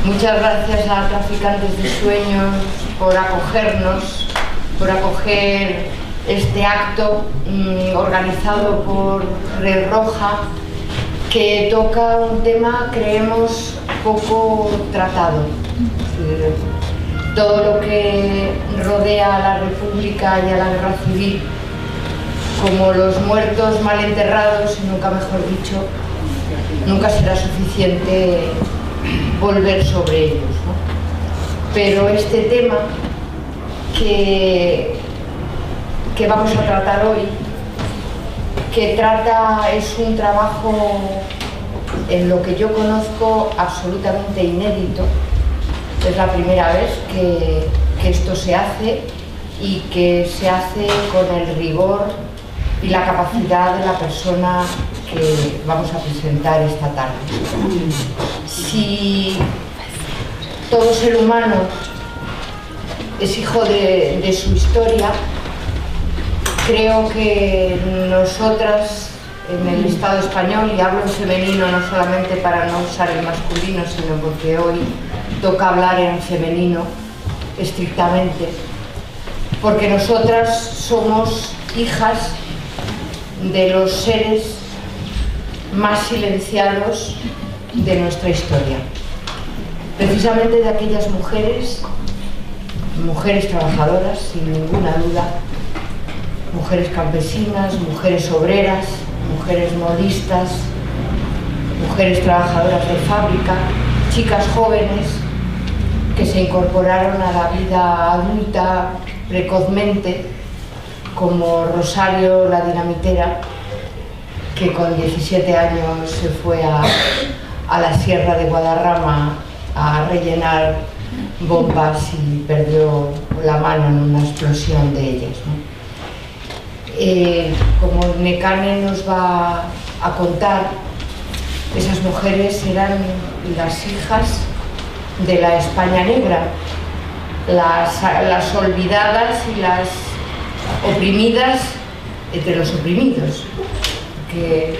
Muchas gracias a Traficantes de Sueños por acogernos, por acoger este acto organizado por Red Roja, que toca un tema, creemos, poco tratado. Todo lo que rodea a la República y a la Guerra Civil, como los muertos mal enterrados, y nunca mejor dicho, nunca será suficiente volver sobre ellos, ¿no? Pero este tema que vamos a tratar hoy, es un trabajo en lo que yo conozco absolutamente inédito. Es la primera vez que esto se hace, y que se hace con el rigor y la capacidad de la persona que vamos a presentar esta tarde. Si todo ser humano es hijo de su historia, creo que nosotras en el Estado español, y hablo en femenino no solamente para no usar el masculino, sino porque hoy toca hablar en femenino estrictamente, porque nosotras somos hijas de los seres más silenciados de nuestra historia, precisamente de aquellas mujeres trabajadoras, sin ninguna duda, mujeres campesinas, mujeres obreras, mujeres modistas, mujeres trabajadoras de fábrica, chicas jóvenes que se incorporaron a la vida adulta precozmente, como Rosario la Dinamitera, que con 17 años se fue a la Sierra de Guadarrama a rellenar bombas y perdió la mano en una explosión de ellas, ¿no? Como Nekane nos va a contar, esas mujeres eran las hijas de la España negra, las olvidadas y las oprimidas entre los oprimidos. Que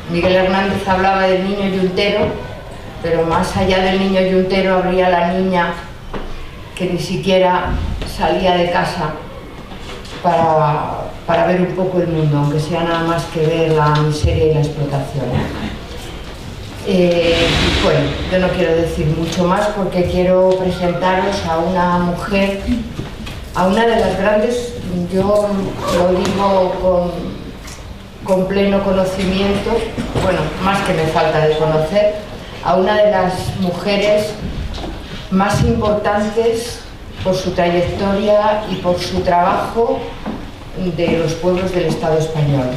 Miguel Hernández hablaba del niño yuntero, pero más allá del niño yuntero habría la niña que ni siquiera salía de casa para ver un poco el mundo, aunque sea nada más que ver la miseria y la explotación. Bueno, yo no quiero decir mucho más porque quiero presentaros a una mujer, a una de las grandes, yo lo digo con pleno conocimiento, bueno, más que me falta de conocer, a una de las mujeres más importantes por su trayectoria y por su trabajo de los pueblos del Estado español.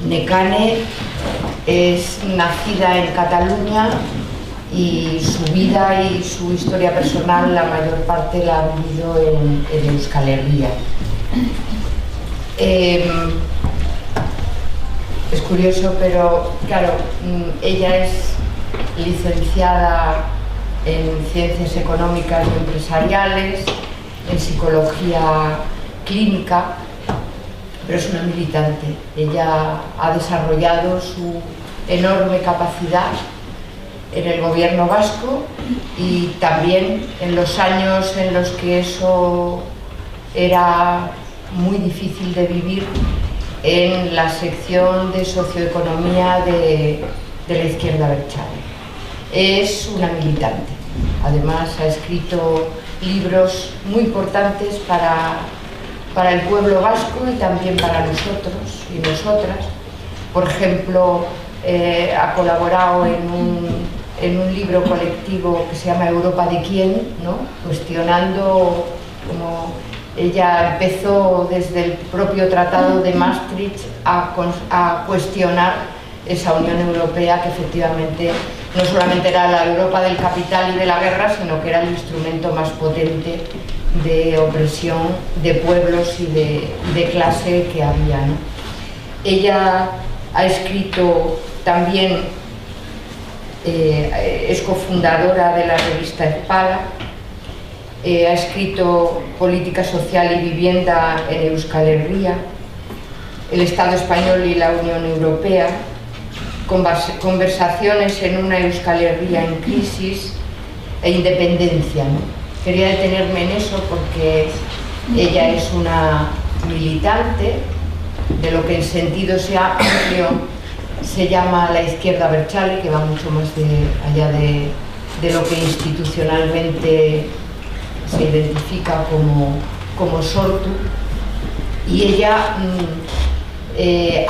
Nekane es nacida en Cataluña y su vida y su historia personal la mayor parte la ha vivido en Euskal Herria. Es curioso, pero claro, ella es licenciada en Ciencias Económicas y Empresariales, en Psicología Clínica, pero es una militante. Ella ha desarrollado su enorme capacidad en el gobierno vasco y también en los años en los que eso era muy difícil de vivir, en la sección de socioeconomía de la izquierda abertzale. Es una militante. Además ha escrito libros muy importantes para el pueblo vasco y también para nosotros y nosotras. Por ejemplo, ha colaborado en un libro colectivo que se llama Europa de quién, ¿no? Cuestionando, como ella empezó desde el propio Tratado de Maastricht a cuestionar esa Unión Europea, que efectivamente no solamente era la Europa del capital y de la guerra, sino que era el instrumento más potente de opresión de pueblos y de clase que había, ¿no? Ella ha escrito también, es cofundadora de la revista Espada, ha escrito Política Social y Vivienda en Euskal Herria, el Estado Español y la Unión Europea, Conversaciones en una Euskal Herria en crisis, e independencia, ¿no? Quería detenerme en eso porque ella es una militante de lo que en sentido amplio se llama la izquierda abertzale, que va mucho más allá de lo que institucionalmente se identifica como Sortu, y ella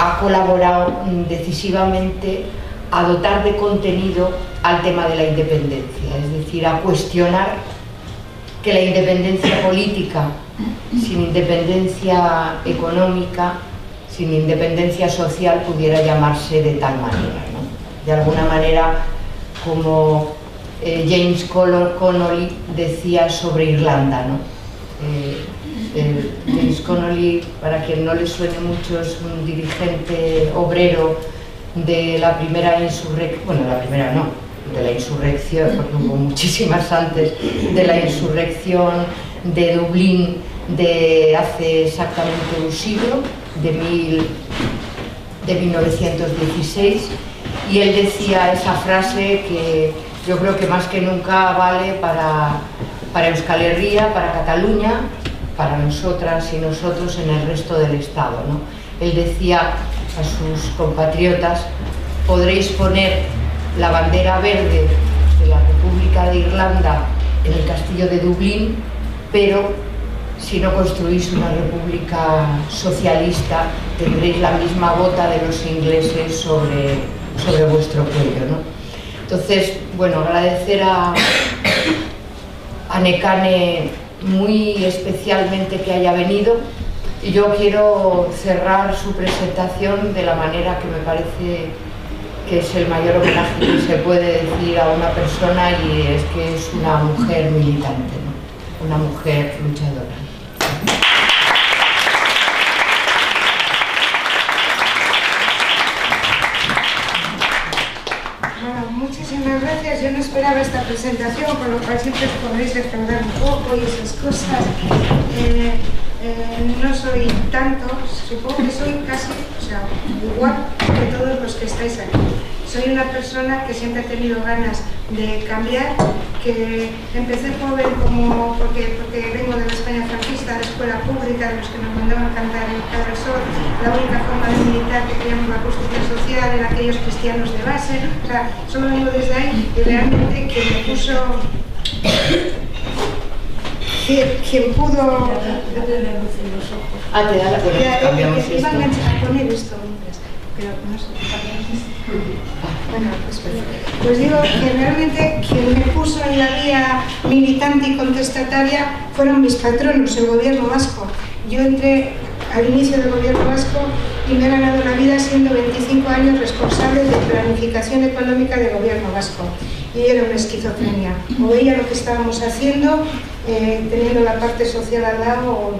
ha colaborado decisivamente a dotar de contenido al tema de la independencia, es decir, a cuestionar que la independencia política, sin independencia económica, sin independencia social, pudiera llamarse de tal manera, ¿no? De alguna manera, como James Connolly decía sobre Irlanda, ¿no? James Connolly, para quien no le suene mucho, es un dirigente obrero de la primera insurrección, bueno, la primera no, de la insurrección, porque hubo muchísimas antes, de la insurrección de Dublín de hace exactamente un siglo, de 1916, y él decía esa frase que yo creo que más que nunca vale para Euskal Herria, para Cataluña, para nosotras y nosotros en el resto del Estado, ¿no? Él decía a sus compatriotas: podréis poner la bandera verde de la República de Irlanda en el castillo de Dublín, pero si no construís una república socialista, tendréis la misma bota de los ingleses sobre vuestro cuello, ¿no? Entonces, bueno, agradecer a Nekane muy especialmente que haya venido, y yo quiero cerrar su presentación de la manera que me parece que es el mayor homenaje que se puede decir a una persona, y es que es una mujer militante, ¿no? Una mujer luchadora. Bueno, muchísimas gracias. Yo no esperaba esta presentación, con lo cual siempre os podréis defender un poco y esas cosas. No soy tanto, supongo que soy casi, o sea, igual que todos los que estáis aquí. Soy una persona que siempre ha tenido ganas de cambiar, que empecé joven porque vengo de la España franquista, de escuela pública, de los que nos mandaban a cantar el Padre Sol, la única forma de militar que teníamos la justicia social eran aquellos cristianos de base, o sea, solo vengo desde ahí, y realmente quien me puso... Quien pudo... Te da la buena, cambiamos esto. Iba a poner esto mientras, pero no sé. Bueno, pues digo que realmente quien me puso en la vía militante y contestataria fueron mis patronos, el gobierno vasco. Yo entré al inicio del gobierno vasco y me he ganado la vida siendo 25 años responsable de planificación económica del gobierno vasco. Y era una esquizofrenia. O veía lo que estábamos haciendo, teniendo la parte social al lado, o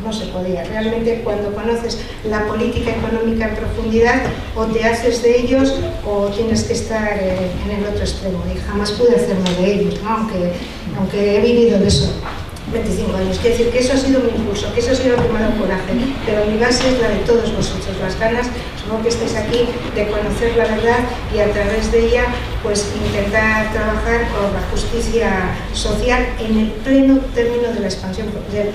no se podía. Realmente, cuando conoces la política económica en profundidad, o te haces de ellos o tienes que estar en el otro extremo. Y jamás pude hacerme de ellos, ¿no? aunque he vivido de eso 25 años. Quiere decir que eso ha sido mi impulso, que eso ha sido lo que me ha dado coraje, pero mi base es la de todos vosotros, las ganas, supongo que estáis aquí, de conocer la verdad y a través de ella pues intentar trabajar por la justicia social en el pleno término de la expansión, del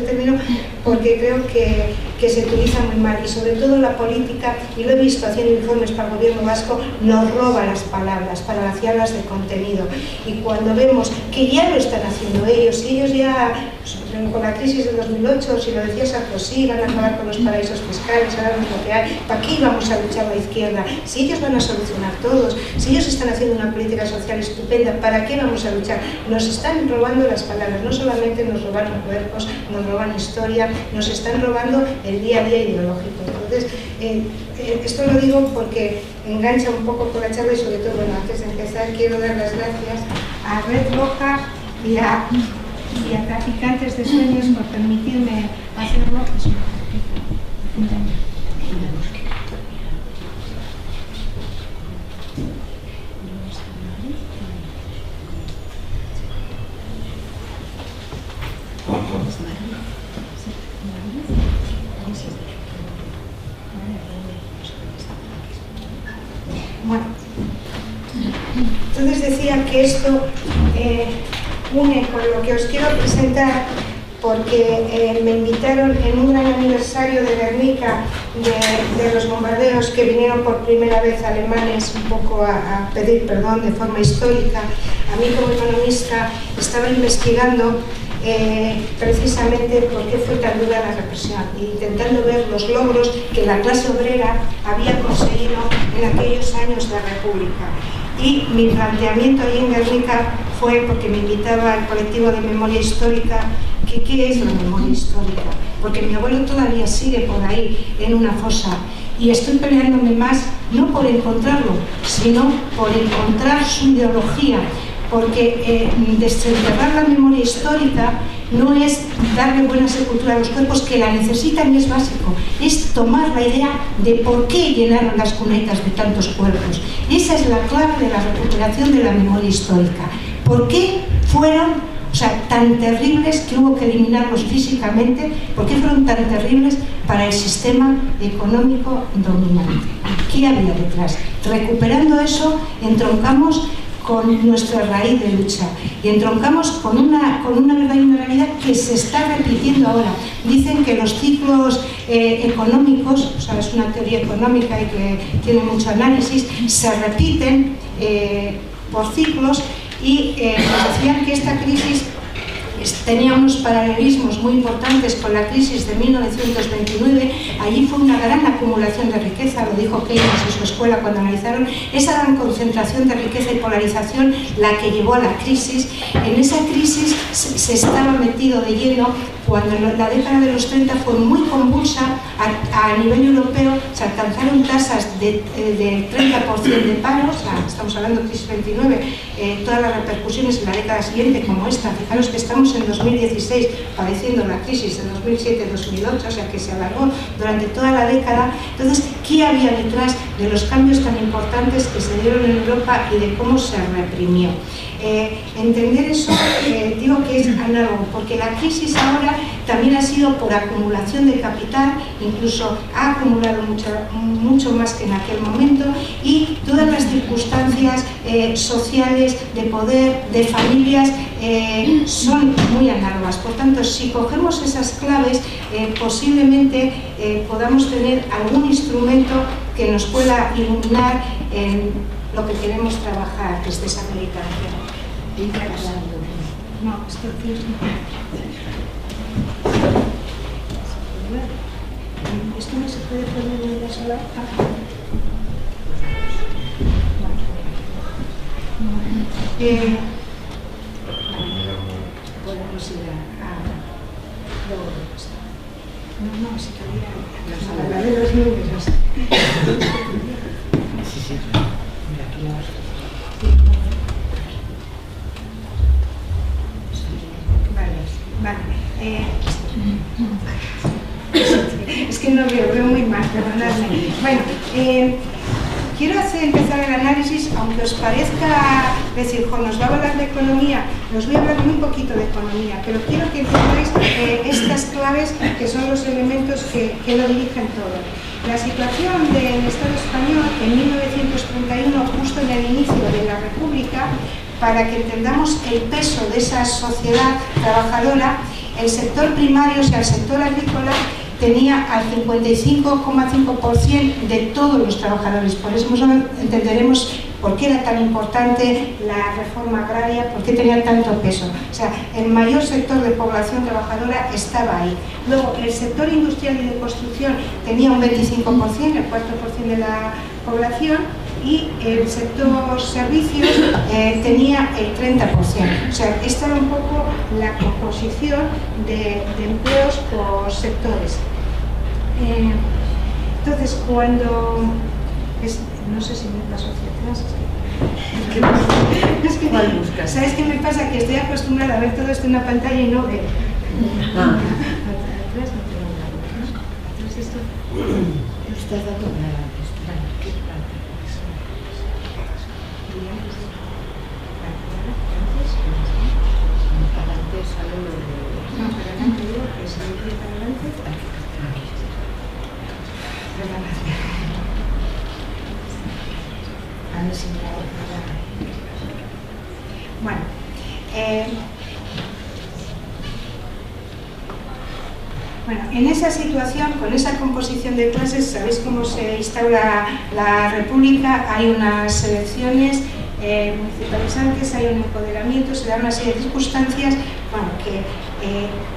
término, porque creo que se utiliza muy mal, y sobre todo la política, y lo he visto haciendo informes para el gobierno vasco, nos roba las palabras para vaciarlas de contenido. Y cuando vemos que ya lo están haciendo ellos, y ellos ya, con la crisis de 2008, si lo decía Sarkozy, van a acabar con los paraísos fiscales, ahora es lo que hay, ¿para qué vamos a luchar la izquierda? Si ellos van a solucionar todos, si ellos están haciendo una política social estupenda, ¿para qué vamos a luchar? Nos están robando las palabras, no solamente nos robaron cuerpos, nos roban historia, nos están robando el día a día ideológico. Entonces, esto lo digo porque engancha un poco con la charla, y sobre todo, bueno, antes de empezar quiero dar las gracias a Red Roja y a Traficantes de Sueños por permitirme hacerlo. Bueno, Entonces decía que esto une con lo que os quiero presentar, porque me invitaron en un gran aniversario de Guernica, de los bombardeos que vinieron por primera vez alemanes un poco a pedir perdón de forma histórica. A mí como economista estaba investigando precisamente por qué fue tan dura la represión, e intentando ver los logros que la clase obrera había conseguido en aquellos años de República. Y mi planteamiento ahí en Guernica fue, porque me invitaba al colectivo de memoria histórica, que ¿qué es la memoria histórica? Porque mi abuelo todavía sigue por ahí en una fosa, y estoy peleándome más no por encontrarlo, sino por encontrar su ideología, porque desenterrar la memoria histórica no es darle buena sepultura a los cuerpos que la necesitan, y es básico, es tomar la idea de por qué llenaron las cunetas de tantos cuerpos. Esa es la clave de la recuperación de la memoria histórica. ¿Por qué fueron tan terribles que hubo que eliminarlos físicamente? ¿Por qué fueron tan terribles para el sistema económico dominante? ¿Qué había detrás? Recuperando eso, entroncamos con nuestra raíz de lucha, y entroncamos con una verdad y una realidad que se está repitiendo ahora. Dicen que los ciclos económicos, es una teoría económica y que tiene mucho análisis, se repiten por ciclos, y nos decían que esta crisis tenía unos paralelismos muy importantes con la crisis de 1929. Allí fue una gran acumulación de riqueza, lo dijo Keynes en su escuela cuando analizaron esa gran concentración de riqueza y polarización la que llevó a la crisis. En esa crisis se estaba metido de lleno cuando la década de los 30 fue muy convulsa a nivel europeo. Se alcanzaron tasas del 30% de paro, estamos hablando de crisis 29, todas las repercusiones en la década siguiente como esta. Fijaros que estamos en 2016 padeciendo la crisis de 2007-2008, o sea que se alargó durante toda la década. Entonces, ¿qué había detrás de los cambios tan importantes que se dieron en Europa y de cómo se reprimió? Entender eso, digo que es análogo, porque la crisis ahora también ha sido por acumulación de capital, incluso ha acumulado mucho más que en aquel momento, y todas las circunstancias sociales, de poder, de familias, son muy análogas. Por tanto, si cogemos esas claves, posiblemente podamos tener algún instrumento que nos pueda iluminar en lo que queremos trabajar desde esa meditación. No, esto no se puede poner en la sola. Podemos ir a no, si todavía la de los números. Sí. Mira, aquí la vas a... Vale. Es que no veo muy mal, perdonadme. Bueno, quiero empezar el análisis, aunque os parezca decir, nos va a hablar de economía, os voy a hablar muy poquito de economía, pero quiero que entendáis estas claves que son los elementos que lo dirigen todo. La situación del Estado español en 1931, justo en el inicio de la República, para que entendamos el peso de esa sociedad trabajadora, el sector primario, o sea, el sector agrícola, tenía al 55,5% de todos los trabajadores. Por eso entenderemos por qué era tan importante la reforma agraria, por qué tenía tanto peso. O sea, el mayor sector de población trabajadora estaba ahí. Luego, el sector industrial y de construcción tenía un 25%, el 4% de la población, y el sector servicios tenía el 30%. O sea, esta era un poco la composición de empleos por sectores. Entonces, cuando... no sé si me paso hacia atrás. ¿Cuál buscas? ¿Sabes qué me pasa? Que estoy acostumbrada a ver todo esto en una pantalla y no veo. Atrás no tengo nada. Atrás esto... No estás dando nada. también similar. Bueno, en esa situación, con esa composición de clases, ¿sabéis cómo se instaura la República? Hay unas elecciones municipalizantes, hay un empoderamiento, se dan una serie de circunstancias, que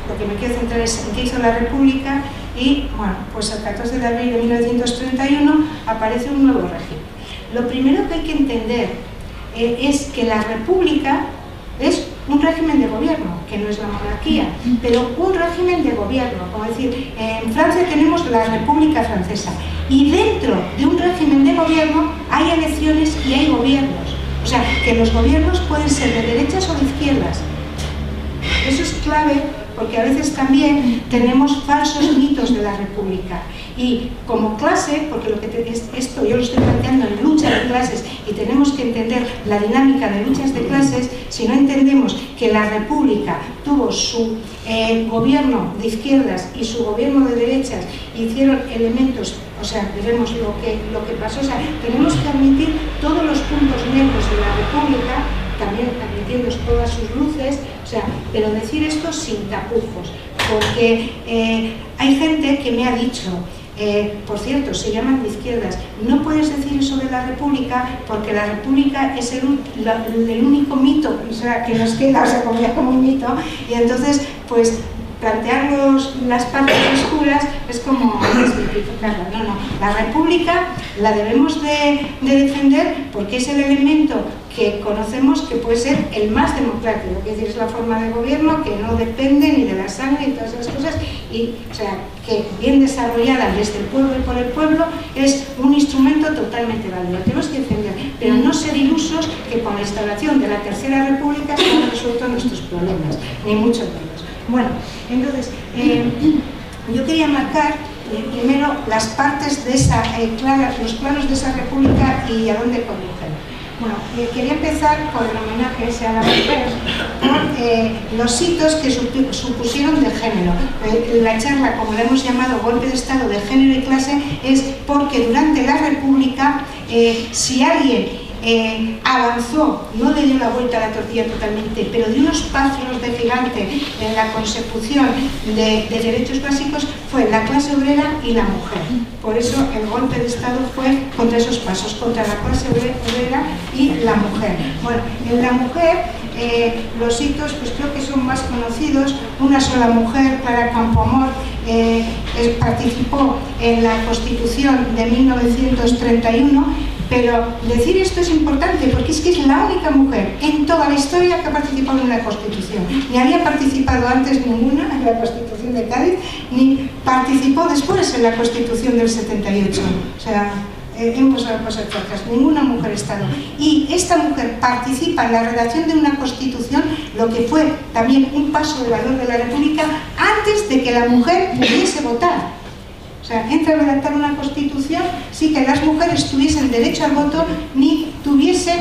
lo que me quiero centrar es en qué hizo la República y, pues el 14 de abril de 1931 aparece un nuevo régimen. Lo primero que hay que entender es que la República es un régimen de gobierno, que no es la monarquía, pero un régimen de gobierno, como decir, en Francia tenemos la República Francesa, y dentro de un régimen de gobierno hay elecciones y hay gobiernos, o sea, que los gobiernos pueden ser de derechas o de izquierdas. Eso es clave porque a veces también tenemos falsos mitos de la República. Y como clase, porque esto yo lo estoy planteando en lucha de clases y tenemos que entender la dinámica de luchas de clases, si no entendemos que la República tuvo su gobierno de izquierdas y su gobierno de derechas, hicieron elementos, o sea, veremos lo que pasó, o sea, tenemos que admitir todos los puntos negros de la República, también admitiendo todas sus luces, o sea, pero decir esto sin tapujos, porque hay gente que me ha dicho, por cierto, se llaman de izquierdas, no puedes decir eso de la República porque la República es el único mito, o sea, que nos queda, o sea, como un mito, y entonces, pues, plantear las partes oscuras es como desmitificarla. No, la República la debemos de defender porque es el elemento que conocemos que puede ser el más democrático, es decir, es la forma de gobierno que no depende ni de la sangre y todas esas cosas, y, o sea, que bien desarrollada desde el pueblo y por el pueblo es un instrumento totalmente válido. Tenemos que defender, pero no ser ilusos que con la instauración de la Tercera República se han resuelto nuestros problemas, ni mucho menos. Bueno, entonces, yo quería marcar primero las partes de esa, los planos de esa república y a dónde conducen. Bueno, quería empezar por el homenaje ese a la mujer, por los hitos que supusieron de género. La charla, como la hemos llamado, golpe de Estado de género y clase, es porque durante la República, si alguien avanzó, no le dio la vuelta a la tortilla totalmente, pero dio unos pasos de gigante en la consecución de derechos básicos, fue la clase obrera y la mujer. Por eso el golpe de Estado fue contra esos pasos, contra la clase obrera y la mujer. Bueno, en la mujer los hitos pues creo que son más conocidos. Una sola mujer, Clara Campoamor, participó en la Constitución de 1931. Pero decir esto es importante porque es que es la única mujer en toda la historia que ha participado en una Constitución. Ni había participado antes ninguna en la Constitución de Cádiz, ni participó después en la Constitución del 78. O sea, hemos pasado cosas chocas. Ninguna mujer ha estado. Y esta mujer participa en la redacción de una Constitución, lo que fue también un paso de valor de la República antes de que la mujer pudiese votar. O sea, entra a redactar una Constitución sin que las mujeres tuviesen derecho al voto ni tuviesen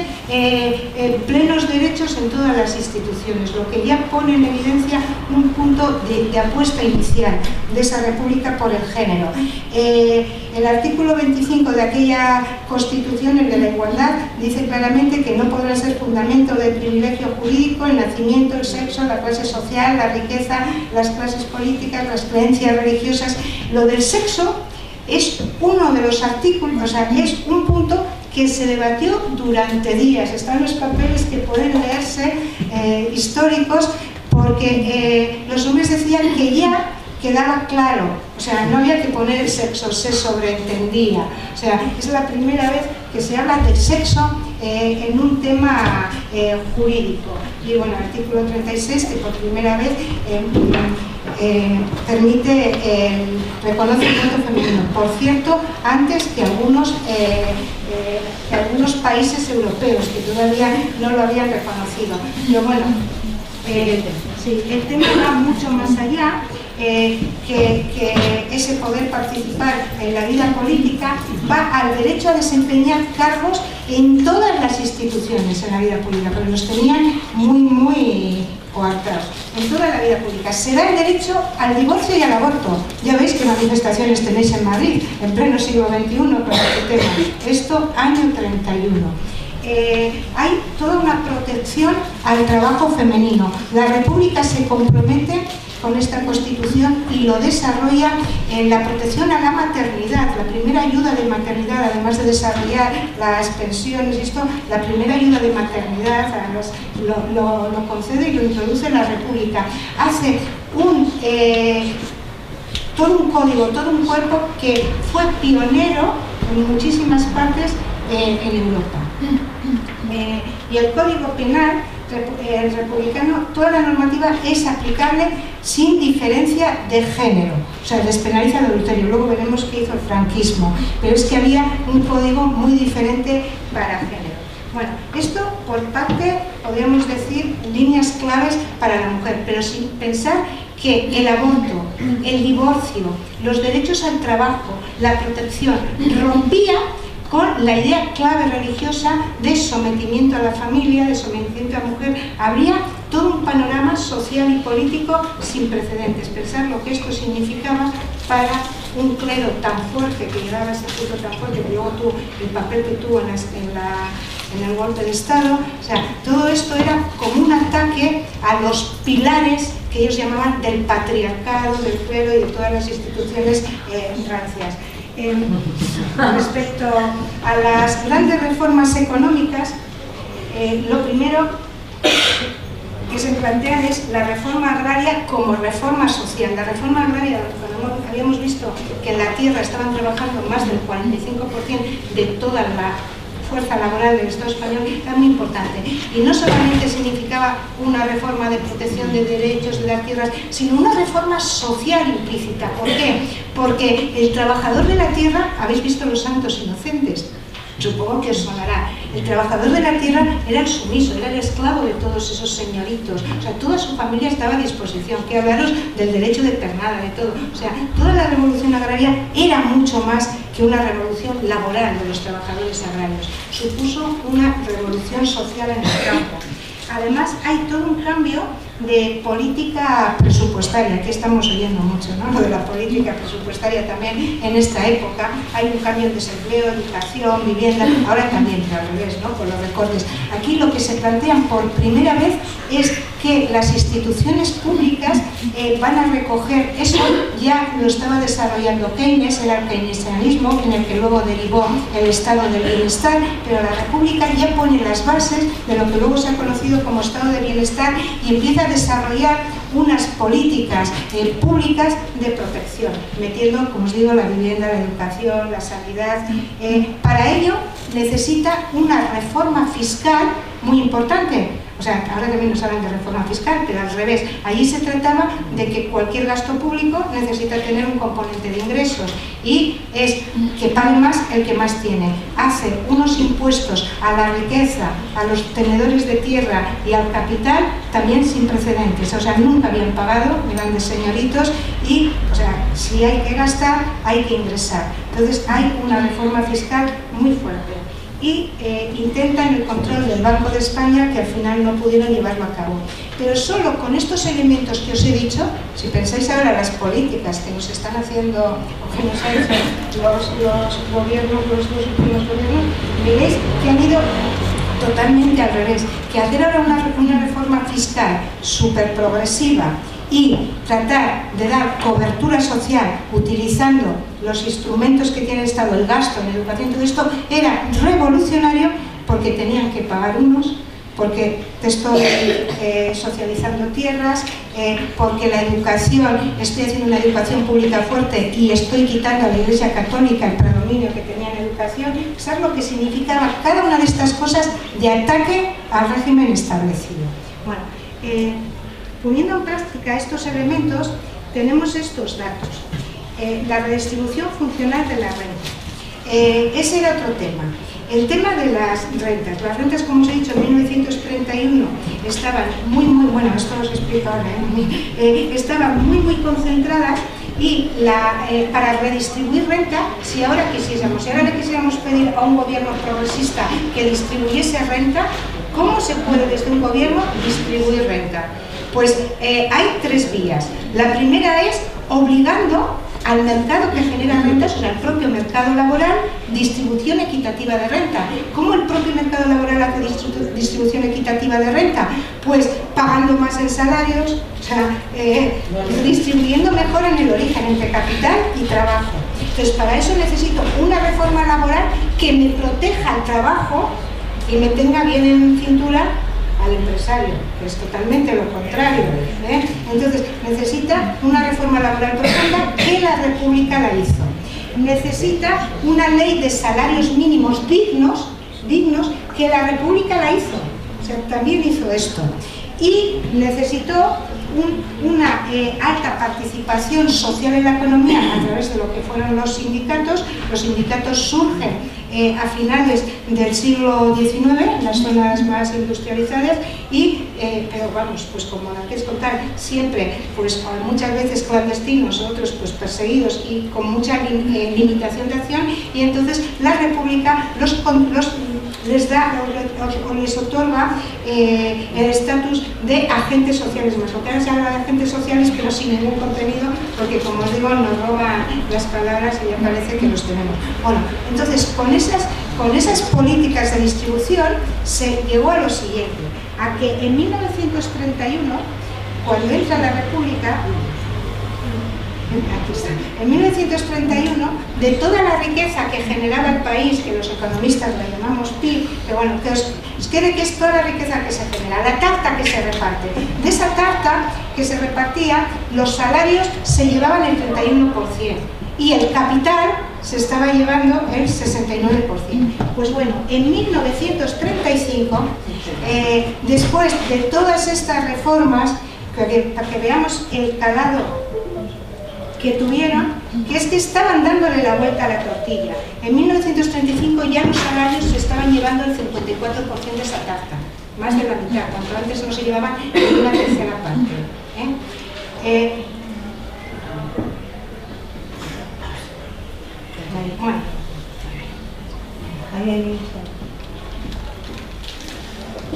plenos derechos en todas las instituciones, lo que ya pone en evidencia un punto de apuesta inicial de esa República por el género. El artículo 25 de aquella Constitución, el de la igualdad, dice claramente que no podrá ser fundamento del privilegio jurídico el nacimiento, el sexo, la clase social, la riqueza, las clases políticas, las creencias religiosas. Lo del sexo es uno de los artículos, o sea, es un punto que se debatió durante días. Están los papeles que pueden leerse históricos, porque los hombres decían que ya quedaba claro, o sea, no había que poner el sexo, se sobreentendía. O sea, es la primera vez que se habla del sexo en un tema jurídico. Y bueno, el artículo 36, que por primera vez reconoce el voto femenino. Por cierto, antes que algunos países europeos que todavía no lo habían reconocido. Pero bueno, sí, el tema va mucho más allá. Que ese poder participar en la vida política va al derecho a desempeñar cargos en todas las instituciones en la vida pública, pero los tenían muy coartados. en toda la vida pública. Se da el derecho al divorcio y al aborto. Ya veis qué manifestaciones tenéis en Madrid, en pleno siglo XXI, con este tema. Esto, año 31. Hay toda una protección al trabajo femenino. La República se compromete con esta Constitución y lo desarrolla en la protección a la maternidad, la primera ayuda de maternidad, además de desarrollar las pensiones y esto, la primera ayuda de maternidad lo concede y lo introduce la República. Hace todo un código, todo un cuerpo que fue pionero en muchísimas partes en Europa. Y el Código Penal el republicano, toda la normativa es aplicable sin diferencia de género, o sea, despenaliza el adulterio. Luego veremos qué hizo el franquismo, pero es que había un código muy diferente para género. Bueno, esto por parte, podríamos decir, líneas claves para la mujer, pero sin pensar que el aborto, el divorcio, los derechos al trabajo, la protección, rompía con la idea clave religiosa de sometimiento a la familia, de sometimiento a la mujer. Habría todo un panorama social y político sin precedentes. Pensar lo que esto significaba para un clero tan fuerte, que llegaba a ese punto tan fuerte, que luego tuvo el papel que tuvo en el golpe de Estado. O sea, todo esto era como un ataque a los pilares que ellos llamaban del patriarcado, del clero y de todas las instituciones rancias. Respecto a las grandes reformas económicas, lo primero que se plantean es la reforma agraria como reforma social. La reforma agraria, cuando habíamos visto que en la tierra estaban trabajando más del 45% de toda la fuerza laboral del Estado español, era muy importante. Y no solamente significaba una reforma de protección de derechos de las tierras, sino una reforma social implícita. ¿Por qué? Porque el trabajador de la tierra, habéis visto Los Santos Inocentes, supongo que os sonará. El trabajador de la tierra era el sumiso, era el esclavo de todos esos señoritos. O sea, toda su familia estaba a disposición. Que hablaros del derecho de pernada, de todo. O sea, toda la revolución agraria era mucho más que una revolución laboral de los trabajadores agrarios. Supuso una revolución social en el campo. Además, hay todo un cambio de política presupuestaria, que estamos oyendo mucho, ¿no? Lo de la política presupuestaria también en esta época. Hay un cambio en desempleo, educación, vivienda, ahora también al revés, ¿no? Con los recortes. Aquí lo que se plantean por primera vez es que las instituciones públicas van a recoger, eso ya lo estaba desarrollando Keynes, era el keynesianismo, en el que luego derivó el estado del bienestar, pero la República ya pone las bases de lo que luego se ha conocido como estado de bienestar y empieza a desarrollar unas políticas públicas de protección, metiendo, como os digo, la vivienda, la educación, la sanidad. Para ello necesita una reforma fiscal muy importante. O sea, ahora también nos hablan de reforma fiscal, pero al revés. Allí se trataba de que cualquier gasto público necesita tener un componente de ingresos y es que pague más el que más tiene. Hace unos impuestos a la riqueza, a los tenedores de tierra y al capital también sin precedentes. O sea, nunca habían pagado, grandes señoritos, y, o sea, si hay que gastar, hay que ingresar. Entonces hay una reforma fiscal muy fuerte. Y intentan el control del Banco de España, que al final no pudieron llevarlo a cabo. Pero solo con estos elementos que os he dicho, si pensáis ahora las políticas que nos están haciendo, o que nos han hecho los gobiernos, los dos últimos gobiernos, veréis que han ido totalmente al revés. Que hacer ahora una reforma fiscal súper progresiva y tratar de dar cobertura social utilizando los instrumentos que tiene el Estado, el gasto en educación, todo esto era revolucionario porque tenían que pagar unos, porque te estoy socializando tierras, porque la educación, estoy haciendo una educación pública fuerte y estoy quitando a la Iglesia Católica el predominio que tenía en educación. ¿Sabes lo que significaba cada una de estas cosas de ataque al régimen establecido? Bueno, poniendo en práctica estos elementos, tenemos estos datos. La redistribución funcional de la renta. Ese era otro tema. El tema de las rentas. Las rentas, como os he dicho, en 1931 estaban bueno, esto os explico ahora, estaban muy concentradas y para redistribuir renta, si ahora le quisiéramos pedir a un gobierno progresista que distribuyese renta, ¿cómo se puede desde un gobierno distribuir renta? Pues hay tres vías. La primera es obligando al mercado que genera rentas, o sea, al propio mercado laboral, distribución equitativa de renta. ¿Cómo el propio mercado laboral hace distribución equitativa de renta? Pues pagando más en salarios, o sea, distribuyendo mejor en el origen, entre capital y trabajo. Entonces, para eso necesito una reforma laboral que me proteja el trabajo y me tenga bien en cintura al empresario, que es totalmente lo contrario. Entonces, necesita una reforma laboral profunda que la República la hizo. Necesita una ley de salarios mínimos dignos que la República la hizo. O sea, también hizo esto. Y necesitó una alta participación social en la economía a través de lo que fueron los sindicatos. Los sindicatos surgen a finales del siglo XIX, en las zonas más industrializadas, pero vamos, pues como la que es contar, siempre, pues muchas veces clandestinos, otros pues perseguidos y con mucha limitación de acción, y entonces la República les da o les otorga el estatus de agentes sociales más. Porque ahora se habla de agentes sociales, pero sin ningún contenido, porque como os digo, nos roban las palabras y ya parece que los tenemos. Bueno, entonces con esas políticas de distribución se llegó a lo siguiente, a que en 1931, cuando entra la República, aquí está, en 1931, de toda la riqueza que generaba el país, que los economistas la llamamos PIB, que bueno, que os quede que es toda la riqueza que se genera, la tarta que se reparte. De esa tarta que se repartía, los salarios se llevaban el 31% y el capital se estaba llevando el 69%. Pues bueno, en 1935, después de todas estas reformas, para que veamos el calado que tuvieron, que es que estaban dándole la vuelta a la tortilla. En 1935 ya los salarios se estaban llevando el 54% de esa tarta, más de la mitad, cuando antes no se llevaban ni una tercera parte.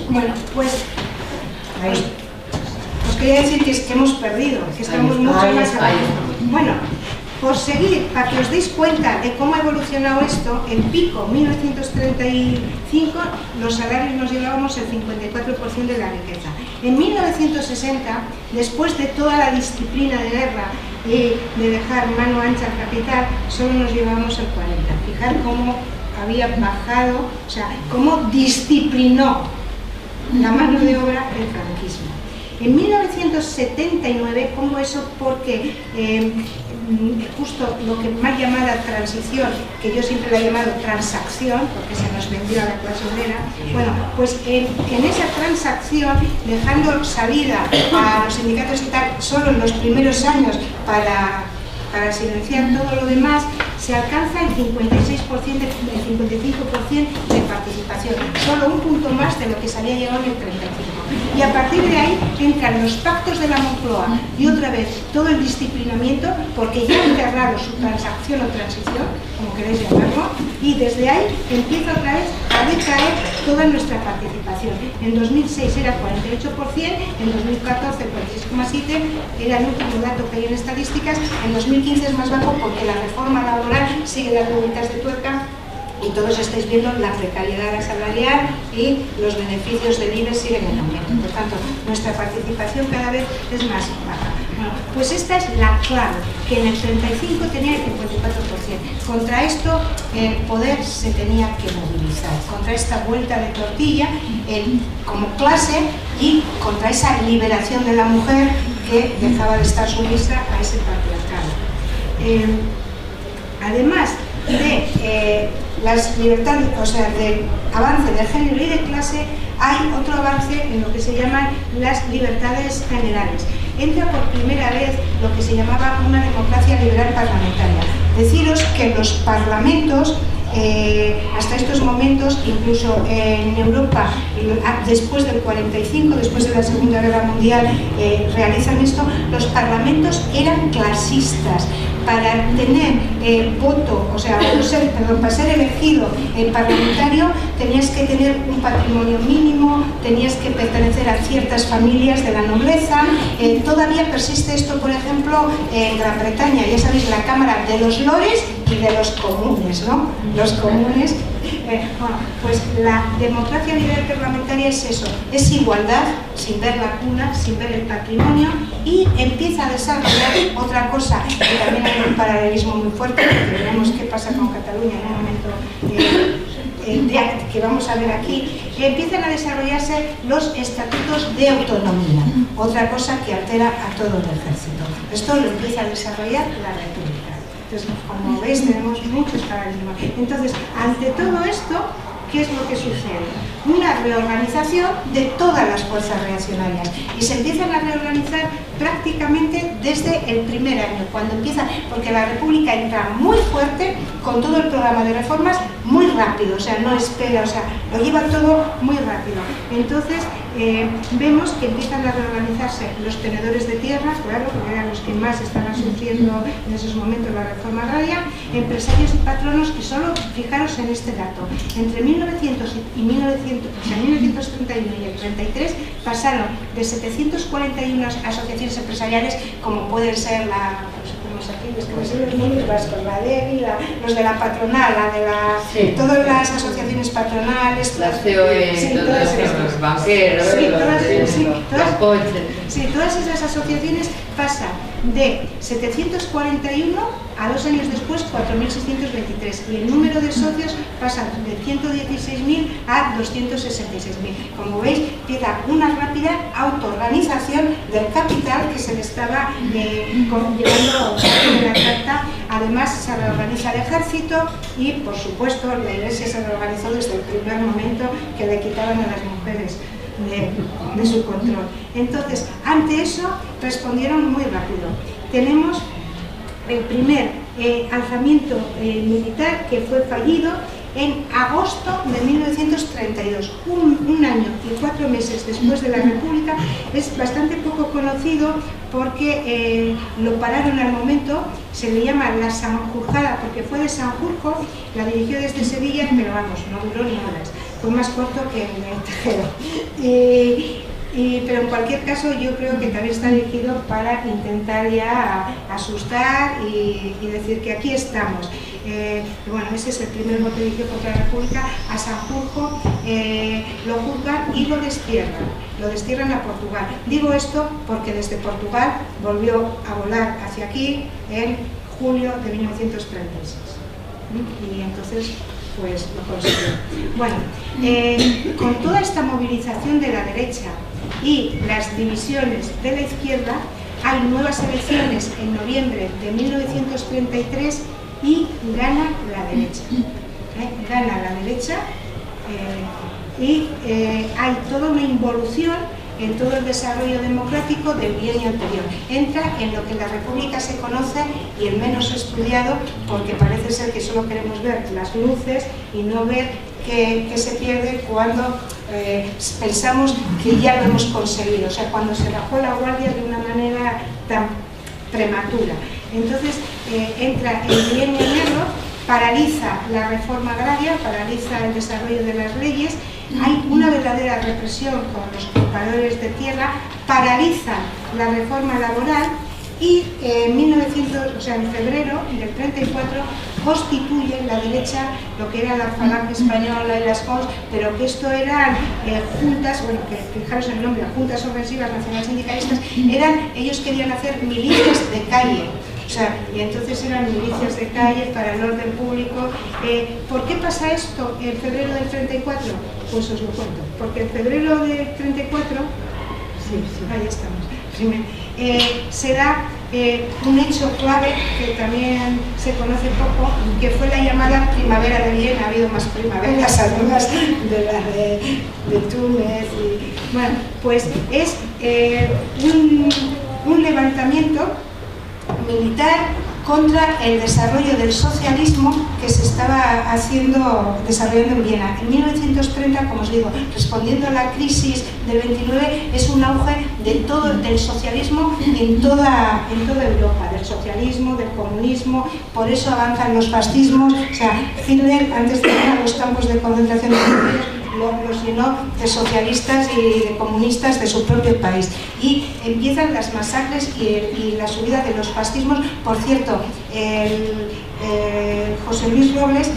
Bueno, pues os quería decir que hemos perdido, que estamos mucho más abajo. Bueno, por seguir, para que os deis cuenta de cómo ha evolucionado esto, el pico 1935, los salarios nos llevábamos el 54% de la riqueza. En 1960, después de toda la disciplina de guerra y de dejar mano ancha al capital, solo nos llevábamos el 40%. Fijar cómo había bajado, o sea, cómo disciplinó la mano de obra el franquismo. En 1979, ¿cómo eso? Porque justo lo que más llamada transición, que yo siempre la he llamado transacción, porque se nos vendió a la clase obrera, bueno, pues en esa transacción, dejando salida a los sindicatos y tal, solo en los primeros años para silenciar todo lo demás, se alcanza el 56%, el 55% de participación, solo un punto más de lo que se había llegado en el 35%. Y a partir de ahí entran los pactos de la Moncloa y otra vez todo el disciplinamiento, porque ya han cerrado su transacción o transición, como queréis llamarlo, y desde ahí empieza otra vez a decaer toda nuestra participación. En 2006 era 48%, en 2014 46,7%, era el último dato que hay en estadísticas. En 2015 es más bajo porque la reforma laboral sigue dando vueltas de tuerca y todos estáis viendo la precariedad salarial y los beneficios del IBEX siguen en aumento. Por tanto, nuestra participación cada vez es más baja. Bueno, pues esta es la clave, que en el 35 tenía el 54%. Contra esto el poder se tenía que movilizar, contra esta vuelta de tortilla como clase y contra esa liberación de la mujer que dejaba de estar sumisa a ese patriarcado. Además de las libertades, o sea, del avance de género y de clase, hay otro avance en lo que se llaman las libertades generales. Entra por primera vez lo que se llamaba una democracia liberal parlamentaria. Deciros que los parlamentos, hasta estos momentos, incluso en Europa, después del 45, después de la Segunda Guerra Mundial, realizan esto, los parlamentos eran clasistas. para tener voto, o sea, para ser elegido parlamentario, tenías que tener un patrimonio mínimo, tenías que pertenecer a ciertas familias de la nobleza. Todavía persiste esto, por ejemplo, en Gran Bretaña, ya sabéis, la Cámara de los Lores y de los comunes, ¿no? Los comunes. Bueno, pues la democracia a nivel parlamentaria es eso, es igualdad, sin ver la cuna, sin ver el patrimonio, y empieza a desarrollar otra cosa, que también hay un paralelismo muy fuerte, porque veremos qué pasa con Cataluña en un momento que vamos a ver aquí. Empiezan a desarrollarse los estatutos de autonomía, otra cosa que altera a todo el ejército. Esto lo empieza a desarrollar la República. Entonces, como veis, tenemos muchos paradigmas. Entonces, ante todo esto, ¿qué es lo que sucede? Una reorganización de todas las fuerzas reaccionarias, y se empiezan a reorganizar prácticamente desde el primer año, cuando empieza, porque la República entra muy fuerte con todo el programa de reformas muy rápido, o sea, no espera, o sea, lo lleva todo muy rápido. Entonces, vemos que empiezan a reorganizarse los tenedores de tierra, claro, porque eran los que más estaban sufriendo en esos momentos la reforma agraria, empresarios y patronos, que solo, fijaros en este dato, entre 1900 y 1931 y el 33 pasaron de 741 asociaciones empresariales, como pueden ser la DEBI, los de la patronal, sí, todas las asociaciones patronales, las COE, sí, los banqueros, todas esas asociaciones pasan de 741 a 2 años después 4.623, y el número de socios pasa de 116.000 a 266.000. Como veis, empieza una rápida autoorganización del capital que se le estaba llevando en la carta. Además, se reorganiza el ejército y, por supuesto, la Iglesia se reorganizó desde el primer momento que le quitaban a las mujeres de su control. Entonces, ante eso respondieron muy rápido. Tenemos el primer alzamiento militar, que fue fallido en agosto de 1932, un año y 4 meses después de la República. Es bastante poco conocido porque lo pararon al momento. Se le llama la Sanjurjada porque fue de Sanjurjo, la dirigió desde Sevilla, pero vamos, no duró ni horas, fue más corto que el Tejero. Pero en cualquier caso, yo creo que también está dirigido para intentar ya asustar y decir que aquí estamos. Bueno, ese es el primer voto dirigido contra la República. A Sanjurjo lo juzgan y lo destierran a Portugal. Digo esto porque desde Portugal volvió a volar hacia aquí en julio de 1936. Y entonces, pues lo consiguió. Bueno, con toda esta movilización de la derecha y las divisiones de la izquierda, hay nuevas elecciones en noviembre de 1933 y gana la derecha. Gana la derecha y hay toda una involución en todo el desarrollo democrático del bienio anterior. Entra en lo que en la República se conoce, y el menos estudiado, porque parece ser que solo queremos ver las luces y no ver que se pierde cuando pensamos que ya lo hemos conseguido, o sea, cuando se bajó la guardia de una manera tan prematura. Entonces entra el bienio negro, paraliza la reforma agraria, paraliza el desarrollo de las leyes, hay una verdadera represión con los compradores de tierra, paraliza la reforma laboral y en febrero del 34 constituye la derecha lo que era la Falange Española y las JOS, pero que esto eran juntas, bueno, que fijaros en el nombre, juntas ofensivas nacionales sindicalistas, ellos querían hacer milicias de calle. O sea, y entonces eran milicias de calle para el orden público. ¿Por qué pasa esto en febrero del 34? Pues os lo cuento. Porque en febrero del 34, ahí estamos, se da un hecho clave que también se conoce poco, que fue la llamada Primavera de Viena. Ha habido más primaveras, además de la de Túnez. Y, bueno, pues es un levantamiento militar contra el desarrollo del socialismo que se estaba desarrollando en Viena. En 1930, como os digo, respondiendo a la crisis del 29, es un auge del socialismo en toda Europa, del socialismo, del comunismo, por eso avanzan los fascismos. O sea, Hitler, antes de llegar a los campos de concentración de judíos, los llenó de socialistas y de comunistas de su propio país. Y empiezan las masacres y la subida de los fascismos. Por cierto, José Luis Robles,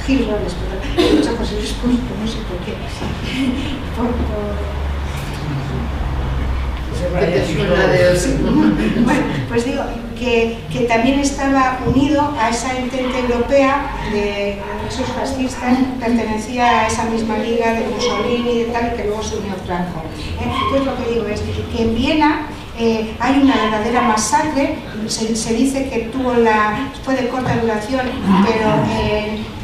Gil Robles, perdón, he dicho José Luis Pulpo, no sé por qué. Bueno, pues digo que también estaba unido a esa entente europea de esos fascistas, pertenecía a esa misma liga de Mussolini y de tal, que luego se unió Franco. Entonces lo que digo es que en Viena hay una verdadera masacre. Se dice que fue de corta duración, pero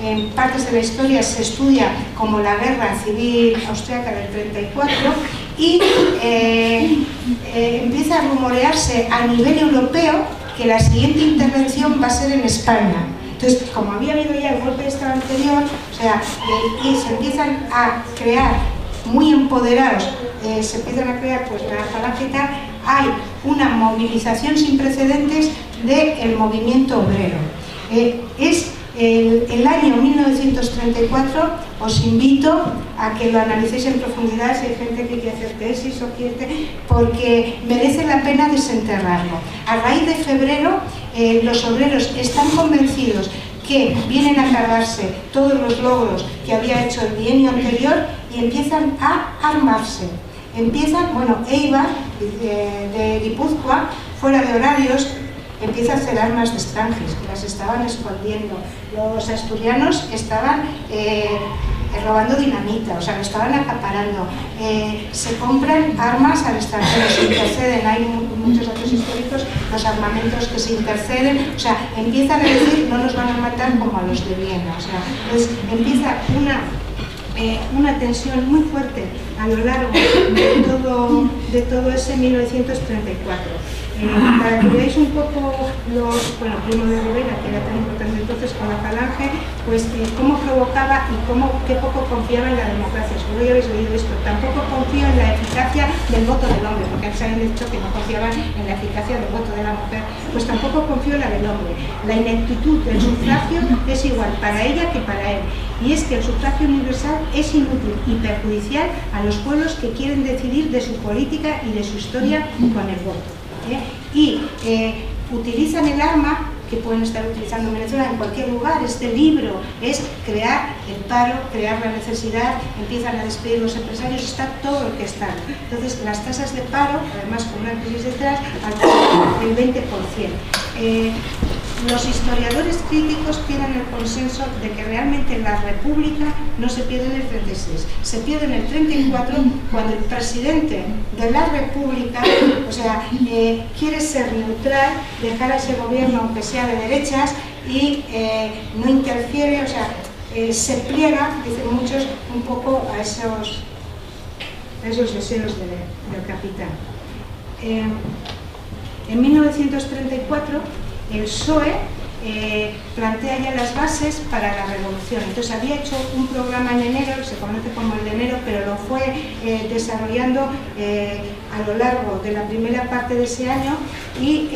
en partes de la historia se estudia como la guerra civil austríaca del 34, y empieza a rumorearse a nivel europeo que la siguiente intervención va a ser en España. Entonces, como había habido ya el golpe de Estado anterior, o sea, y se empiezan a crear, muy empoderados, se empiezan a crear pues la falange y tal, hay una movilización sin precedentes del movimiento obrero. Es el año 1934, os invito a que lo analicéis en profundidad si hay gente que quiere hacer tesis o quiere, porque merece la pena desenterrarlo. A raíz de febrero, los obreros están convencidos que vienen a cargarse todos los logros que había hecho el bienio anterior y empiezan a armarse. Eibar, de Guipúzcoa, fuera de horarios, empieza a hacer armas de extranjis, que las estaban escondiendo. Los asturianos estaban robando dinamita, o sea, lo estaban acaparando. Se compran armas al extranjero, se interceden, hay muchos datos históricos, los armamentos que se interceden, o sea, empiezan a decir, no nos van a matar como a los de Viena. O sea, entonces empieza una tensión muy fuerte a lo largo de todo ese 1934. Para que veáis un poco Primo de Rivera, que era tan importante entonces con la falange, pues cómo provocaba y qué poco confiaba en la democracia. Seguro ya habéis oído esto. Tampoco confío en la eficacia del voto del hombre, porque antes habían dicho que no confiaban en la eficacia del voto de la mujer. Pues tampoco confío en la del hombre. La ineptitud del sufragio es igual para ella que para él. Y es que el sufragio universal es inútil y perjudicial a los pueblos que quieren decidir de su política y de su historia con el voto. Y utilizan el arma que pueden estar utilizando en Venezuela en cualquier lugar. Este libro es crear el paro, crear la necesidad, empiezan a despedir los empresarios, está todo lo que está. Entonces las tasas de paro, además con una crisis detrás, alcanzan el 20%. Los historiadores críticos tienen el consenso de que realmente la República no se pierde en el 36, se pierde en el 34, cuando el presidente de la República, o sea, quiere ser neutral, dejar a ese gobierno aunque sea de derechas y no interfiere, o sea, se pliega, dicen muchos, un poco a esos deseos del capitán. En 1934 el PSOE plantea ya las bases para la revolución. Entonces había hecho un programa en enero, se conoce como el de enero, pero lo fue desarrollando a lo largo de la primera parte de ese año y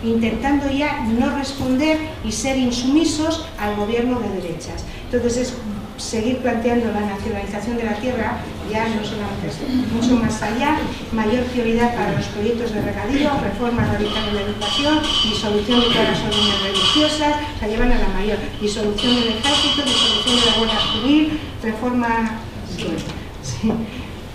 intentando ya no responder y ser insumisos al gobierno de derechas. Entonces es seguir planteando la nacionalización de la tierra, ya no solamente mucho más allá, mayor prioridad para los proyectos de regadío, reforma radical de la educación, disolución de todas las órdenes religiosas, o sea, llevan a la mayor, disolución del ejército, disolución de la Guardia Civil, reforma, sí,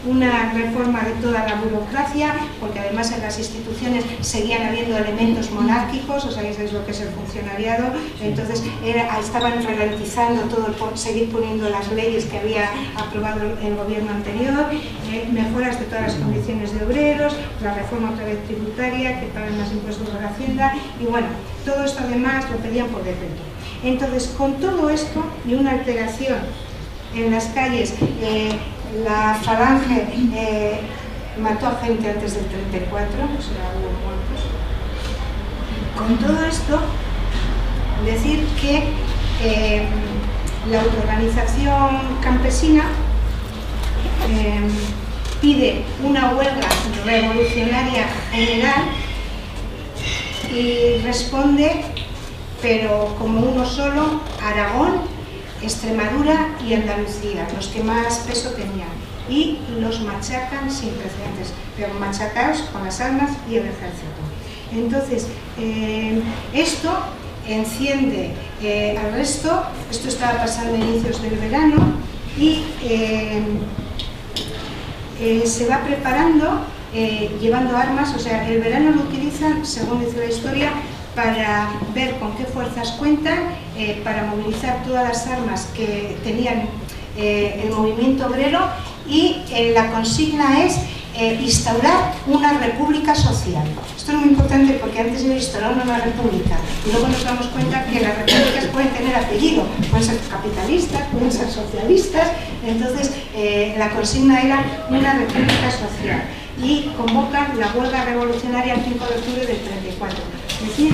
una reforma de toda la burocracia, porque además en las instituciones seguían habiendo elementos monárquicos, o sea, es lo que es el funcionariado, entonces estaban ralentizando todo, seguir poniendo las leyes que había aprobado el gobierno anterior, mejoras de todas las condiciones de obreros, la reforma otra vez tributaria, que pagan más impuestos de la Hacienda, y bueno, todo esto además lo pedían por decreto. Entonces, con todo esto y una alteración en las calles, la falange mató a gente antes del 34, o sea, hubo muertos. Con todo esto, decir que la autoorganización campesina pide una huelga revolucionaria general y responde, pero como uno solo, Aragón, Extremadura y Andalucía, los que más peso tenían, y los machacan sin precedentes, pero machacados con las armas y el ejército. Entonces, esto enciende al resto. Esto estaba pasando a inicios del verano y se va preparando, llevando armas. O sea, el verano lo utilizan, según dice la historia, para ver con qué fuerzas cuentan, para movilizar todas las armas que tenían el movimiento obrero, y la consigna es instaurar una república social. Esto es muy importante porque antes de instaurar una república, y luego nos damos cuenta que las repúblicas pueden tener apellido, pueden ser capitalistas, pueden ser socialistas. Entonces la consigna era una república social, y convocan la huelga revolucionaria el 5 de octubre del 34. Es decir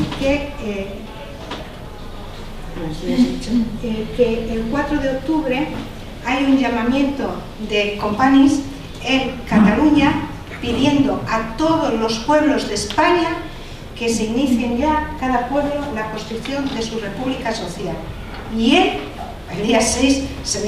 que el 4 de octubre hay un llamamiento de Companys en Cataluña pidiendo a todos los pueblos de España que se inicien ya, cada pueblo, la construcción de su república social. Y él, el día 6, se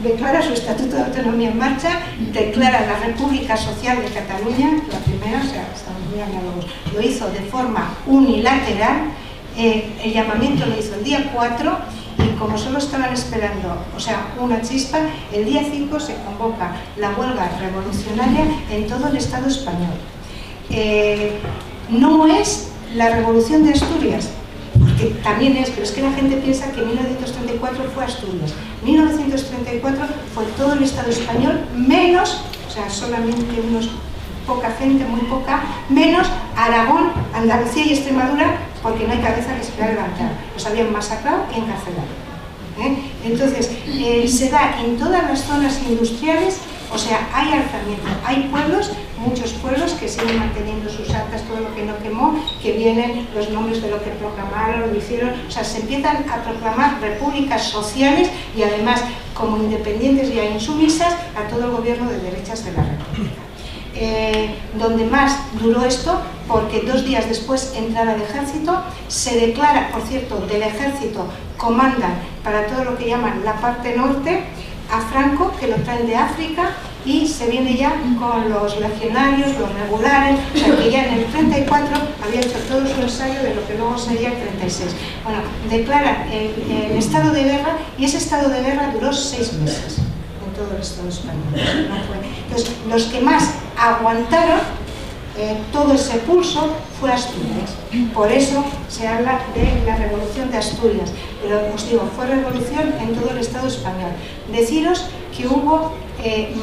declara su estatuto de autonomía en marcha, declara la República Social de Cataluña, la primera, o sea, estamos muy análogos, lo hizo de forma unilateral. El llamamiento lo hizo el día 4, y como solo estaban esperando, o sea, una chispa, el día 5 se convoca la huelga revolucionaria en todo el Estado español. No es la revolución de Asturias, porque también es, pero es que la gente piensa que 1934 fue Asturias. 1934 fue todo el Estado español, menos, o sea, solamente poca gente, muy poca, menos Aragón, Andalucía y Extremadura, porque no hay cabeza que se pueda levantar. Los habían masacrado y encarcelado. Entonces, se da en todas las zonas industriales. O sea, hay alzamiento, hay pueblos, muchos pueblos que siguen manteniendo sus actas, todo lo que no quemó, que vienen los nombres de lo que proclamaron, lo hicieron. O sea, se empiezan a proclamar repúblicas sociales, y además como independientes y insumisas a todo el gobierno de derechas de la república. Donde más duró esto, porque 2 días después entraba el ejército, se declara, por cierto, del ejército comandan para todo lo que llaman la parte norte a Franco, que lo traen de África, y se viene ya con los legionarios, los regulares. O sea, que ya en el 34 había hecho todo su ensayo de lo que luego sería el 36. Bueno, declaran el estado de guerra, y ese estado de guerra duró 6 meses en todo el Estado español. No fue. Entonces, los que más aguantaron todo ese pulso fue Asturias. Por eso se habla de la revolución de Asturias. Pero os digo, fue revolución en todo el Estado español. Deciros que hubo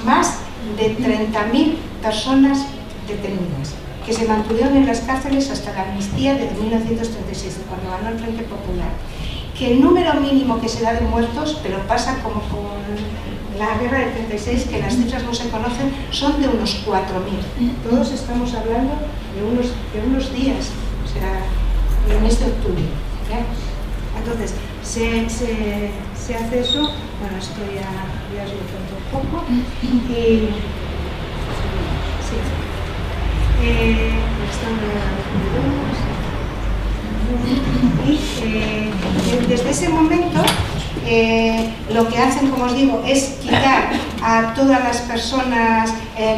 más de 30.000 personas detenidas, que se mantuvieron en las cárceles hasta la amnistía de 1936, cuando ganó el Frente Popular. Que el número mínimo que se da de muertos, pero pasa como con la guerra del 36, que las cifras no se conocen, son de unos 4.000. Todos estamos hablando de unos días, o sea, en el mes de octubre. Entonces, se hace eso. Bueno, esto ya os lo cuento un poco. Y sí. Y desde ese momento lo que hacen, como os digo, es quitar a todas las personas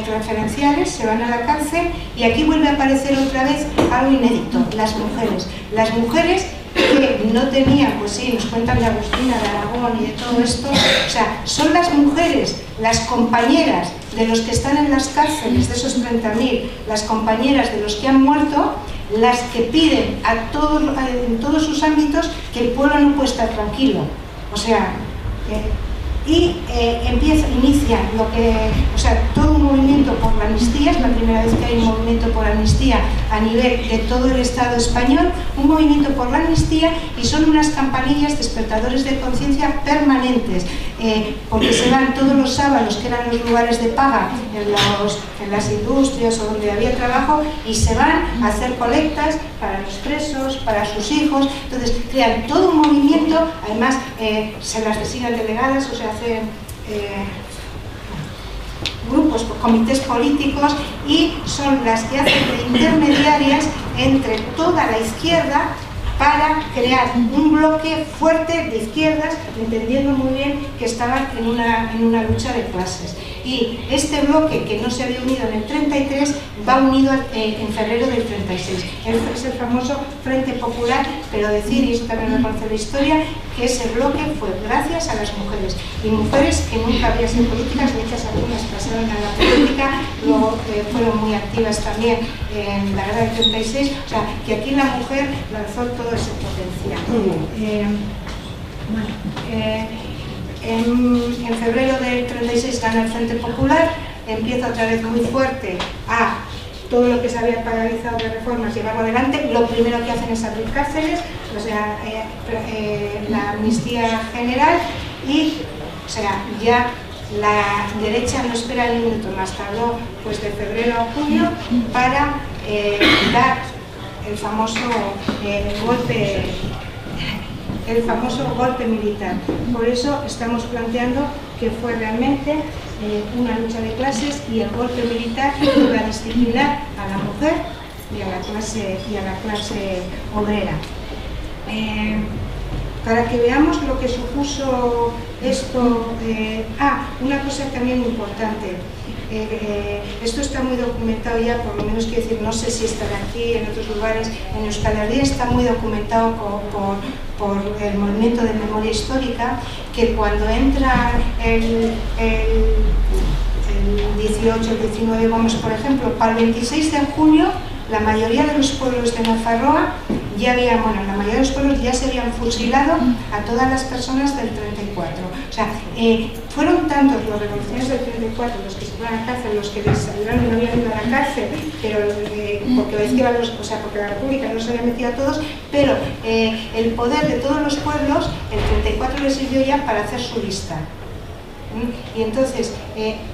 referenciales, se van a la cárcel, y aquí vuelve a aparecer otra vez algo inédito: las mujeres. Las mujeres que no tenían, pues sí, nos cuentan de Agustina, de Aragón y de todo esto. O sea, son las mujeres, las compañeras de los que están en las cárceles, de esos 30.000, las compañeras de los que han muerto, las que piden en todos sus ámbitos que el pueblo no puede estar tranquilo. O sea, inician todo un movimiento por la amnistía. Es la primera vez que hay un movimiento por amnistía a nivel de todo el Estado español, un movimiento por la amnistía, y son unas campanillas despertadores de conciencia permanentes. porque se van todos los sábados, que eran los lugares de paga en las industrias o donde había trabajo, y se van a hacer colectas para los presos, para sus hijos. Entonces crean todo un movimiento, además se las designan delegadas, o sea, hacen grupos, comités políticos, y son las que hacen de intermediarias entre toda la izquierda para crear un bloque fuerte de izquierdas, entendiendo muy bien que estaban en una lucha de clases. Y este bloque, que no se había unido en el 33, va unido en febrero del 36. Es el famoso Frente Popular, pero decir, y esto también lo conoce la historia, que ese bloque fue gracias a las mujeres. Y mujeres que nunca habían sido políticas, muchas algunas pasaron a la política, luego fueron muy activas también en la guerra del 36, o sea, que aquí la mujer lanzó todo ese potencial. En febrero del 36 gana el Frente Popular, empieza otra vez muy fuerte a todo lo que se había paralizado de reformas, llevarlo adelante. Lo primero que hacen es abrir cárceles, o sea, la amnistía general, y, o sea, ya la derecha no espera ni un minuto más, tardó pues de febrero a junio para dar el famoso golpe militar. Por eso estamos planteando que fue realmente una lucha de clases, y el golpe militar iba a disciplinar a la mujer y a la clase obrera. Para que veamos lo que supuso esto, una cosa también importante. Esto está muy documentado ya, por lo menos quiero decir, no sé si estará aquí, en otros lugares, en Euskal Herria está muy documentado por el movimiento de memoria histórica, que cuando entra el 18, el 19, vamos, por ejemplo, para el 26 de julio, la mayoría de los pueblos de Nafarroa ya habían, bueno, la mayoría de los pueblos ya se habían fusilado a todas las personas del 34. O sea, fueron tantos los revolucionarios del 34 los que se fueron a la cárcel, los que salieron y no habían ido a la cárcel, pero porque la República no se había metido a todos, pero el poder de todos los pueblos, el 34 les sirvió ya para hacer su lista. Y entonces,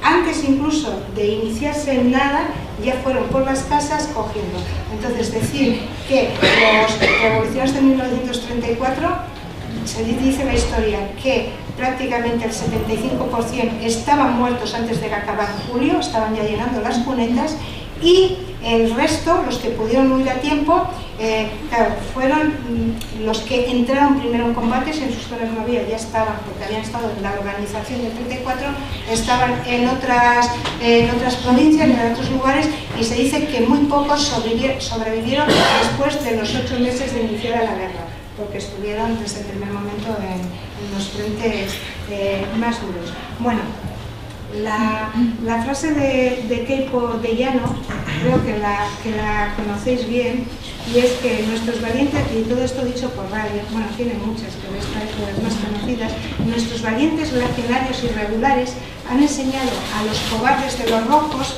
antes incluso de iniciarse en nada, ya fueron por las casas cogiendo. Entonces, decir que los revolucionarios de 1934, se dice la historia que prácticamente el 75% estaban muertos antes de que acabara julio, estaban ya llenando las cunetas, y el resto, los que pudieron huir a tiempo, claro, fueron los que entraron primero en combates. En sus zonas no había, ya estaban, porque habían estado en la organización del 34, estaban en otras provincias, en otros lugares, y se dice que muy pocos sobrevivieron después de los 8 meses de iniciada la guerra, porque estuvieron desde el primer momento en los frentes más duros. Bueno, la frase de Keipo de Llano, creo que la conocéis bien, y es que nuestros valientes, y todo esto dicho por radio, bueno, tiene muchas, pero esta es de las más conocidas, nuestros valientes legionarios irregulares han enseñado a los cobardes de los rojos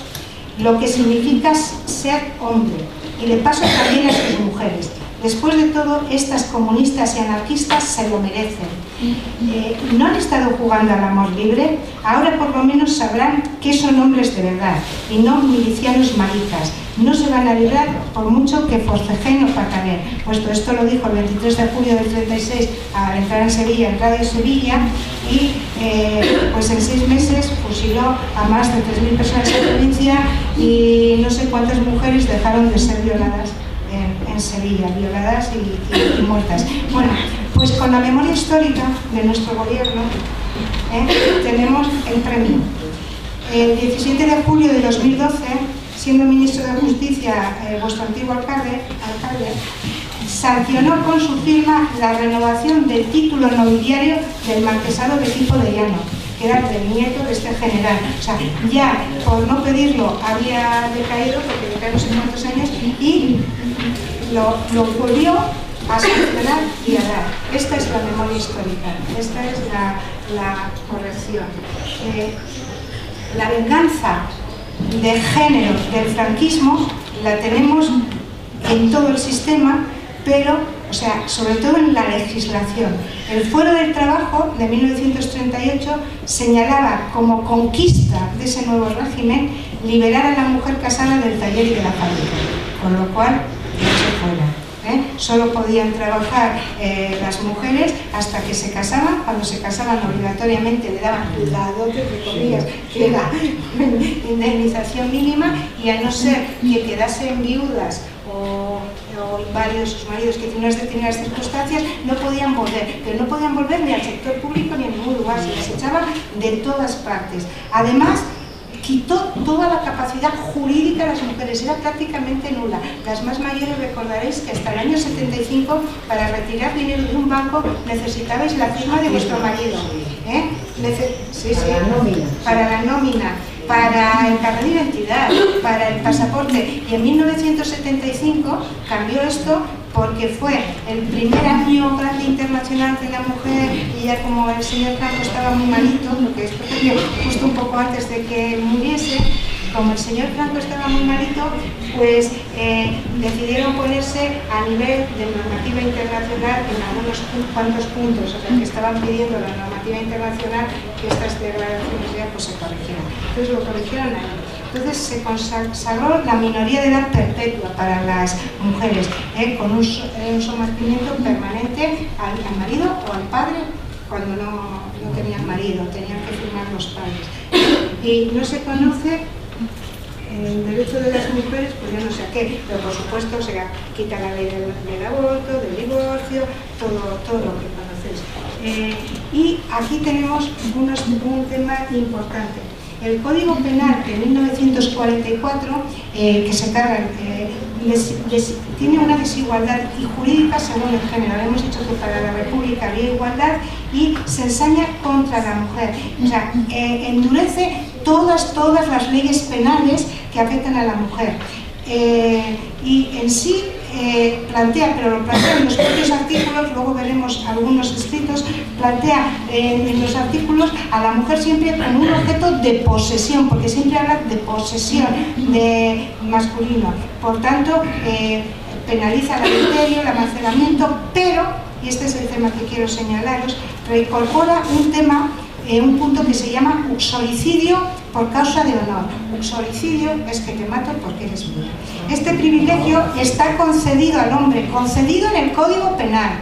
lo que significa ser hombre, y de paso también a sus mujeres. Después de todo, estas comunistas y anarquistas se lo merecen. No han estado jugando al amor libre, ahora por lo menos sabrán que son hombres de verdad y no milicianos maricas. No se van a librar por mucho que forcejeen o pataleen. Puesto esto lo dijo el 23 de julio del 36 al entrar en Sevilla, en Radio Sevilla, y pues en 6 meses fusiló a más de 3.000 personas en la provincia, y no sé cuántas mujeres dejaron de ser violadas en Sevilla, violadas y muertas. Bueno, pues con la memoria histórica de nuestro gobierno tenemos el premio. El 17 de julio de 2012, siendo ministro de Justicia vuestro antiguo alcalde, sancionó con su firma la renovación del título nobiliario del marquesado de Tipo de Llano, que era del nieto de este general. O sea, ya por no pedirlo había decaído, porque decae no sé cuántos años, y lo volvió a sancionar y a dar. Esta es la memoria histórica, esta es la corrección. La venganza de género del franquismo la tenemos en todo el sistema, pero, o o sea, sobre todo en la legislación. El Fuero del Trabajo de 1938 señalaba como conquista de ese nuevo régimen liberar a la mujer casada del taller y de la fábrica, con lo cual no se fuera. Solo podían trabajar las mujeres hasta que se casaban. Cuando se casaban obligatoriamente le daban la dote, entre comillas, que era indemnización mínima, y a no ser que quedasen viudas o varios sus maridos que tenían unas determinadas circunstancias, no podían volver, pero no podían volver ni al sector público ni en ningún lugar, se les echaba de todas partes. Además, quitó toda la capacidad jurídica de las mujeres, era prácticamente nula. Las más mayores recordaréis que hasta el año 75 para retirar dinero de un banco necesitabais la firma de vuestro marido. Para la nómina, para el carnet de identidad, para el pasaporte. Y en 1975 cambió esto porque fue el primer año grande internacional de la mujer, y ya como el señor Franco estaba muy malito, lo que esto fue justo un poco antes de que muriese, como el señor Franco estaba muy malito, pues decidieron ponerse a nivel de normativa internacional en algunos cuantos puntos, o sea, que estaban pidiendo la normativa internacional que estas declaraciones ya pues se corrigieran. Entonces lo corrigieron ahí. Entonces se consagró la minoría de edad perpetua para las mujeres, con un sometimiento permanente al marido o al padre cuando no tenían marido, tenían que firmar los padres. Y no se conoce el derecho de las mujeres, pues ya no sé a qué, pero por supuesto se quita la ley del aborto, del divorcio, todo lo que conocéis. Y aquí tenemos un tema importante. El Código Penal de 1944, que se carga, tiene una desigualdad y jurídica según el género. Hemos dicho que para la República había igualdad y se ensaña contra la mujer. O sea, endurece todas las leyes penales que afectan a la mujer. Y en sí plantea, pero lo plantea en los propios artículos, luego veremos algunos escritos, plantea en los artículos a la mujer siempre como un objeto de posesión, porque siempre habla de posesión de masculino. Por tanto, penaliza el adulterio, el amaceramiento, pero, y este es el tema que quiero señalaros, reincorpora un tema, un punto que se llama uxoricidio por causa de honor. Uxoricidio es que te mato porque eres mía. Este privilegio está concedido al hombre, concedido en el Código Penal,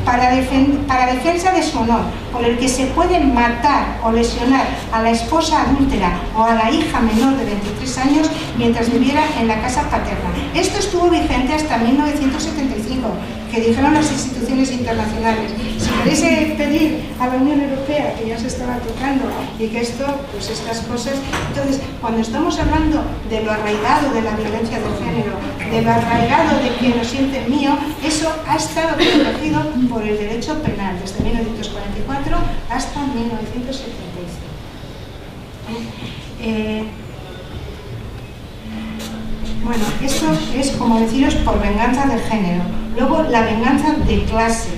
para defensa de su honor, por el que se puede matar o lesionar a la esposa adúltera o a la hija menor de 23 años mientras viviera en la casa paterna. Esto estuvo vigente hasta 1975, que dijeron las instituciones internacionales. Si queréis pedir a la Unión Europea, que ya se estaba tocando, y que esto, pues estas cosas, entonces, cuando estamos hablando de lo arraigado de la violencia de género, de lo arraigado de que lo siente mío, eso ha estado protegido por el derecho penal desde 1944 hasta 1975. Bueno, esto es, como deciros, por venganza de género. Luego, la venganza de clase.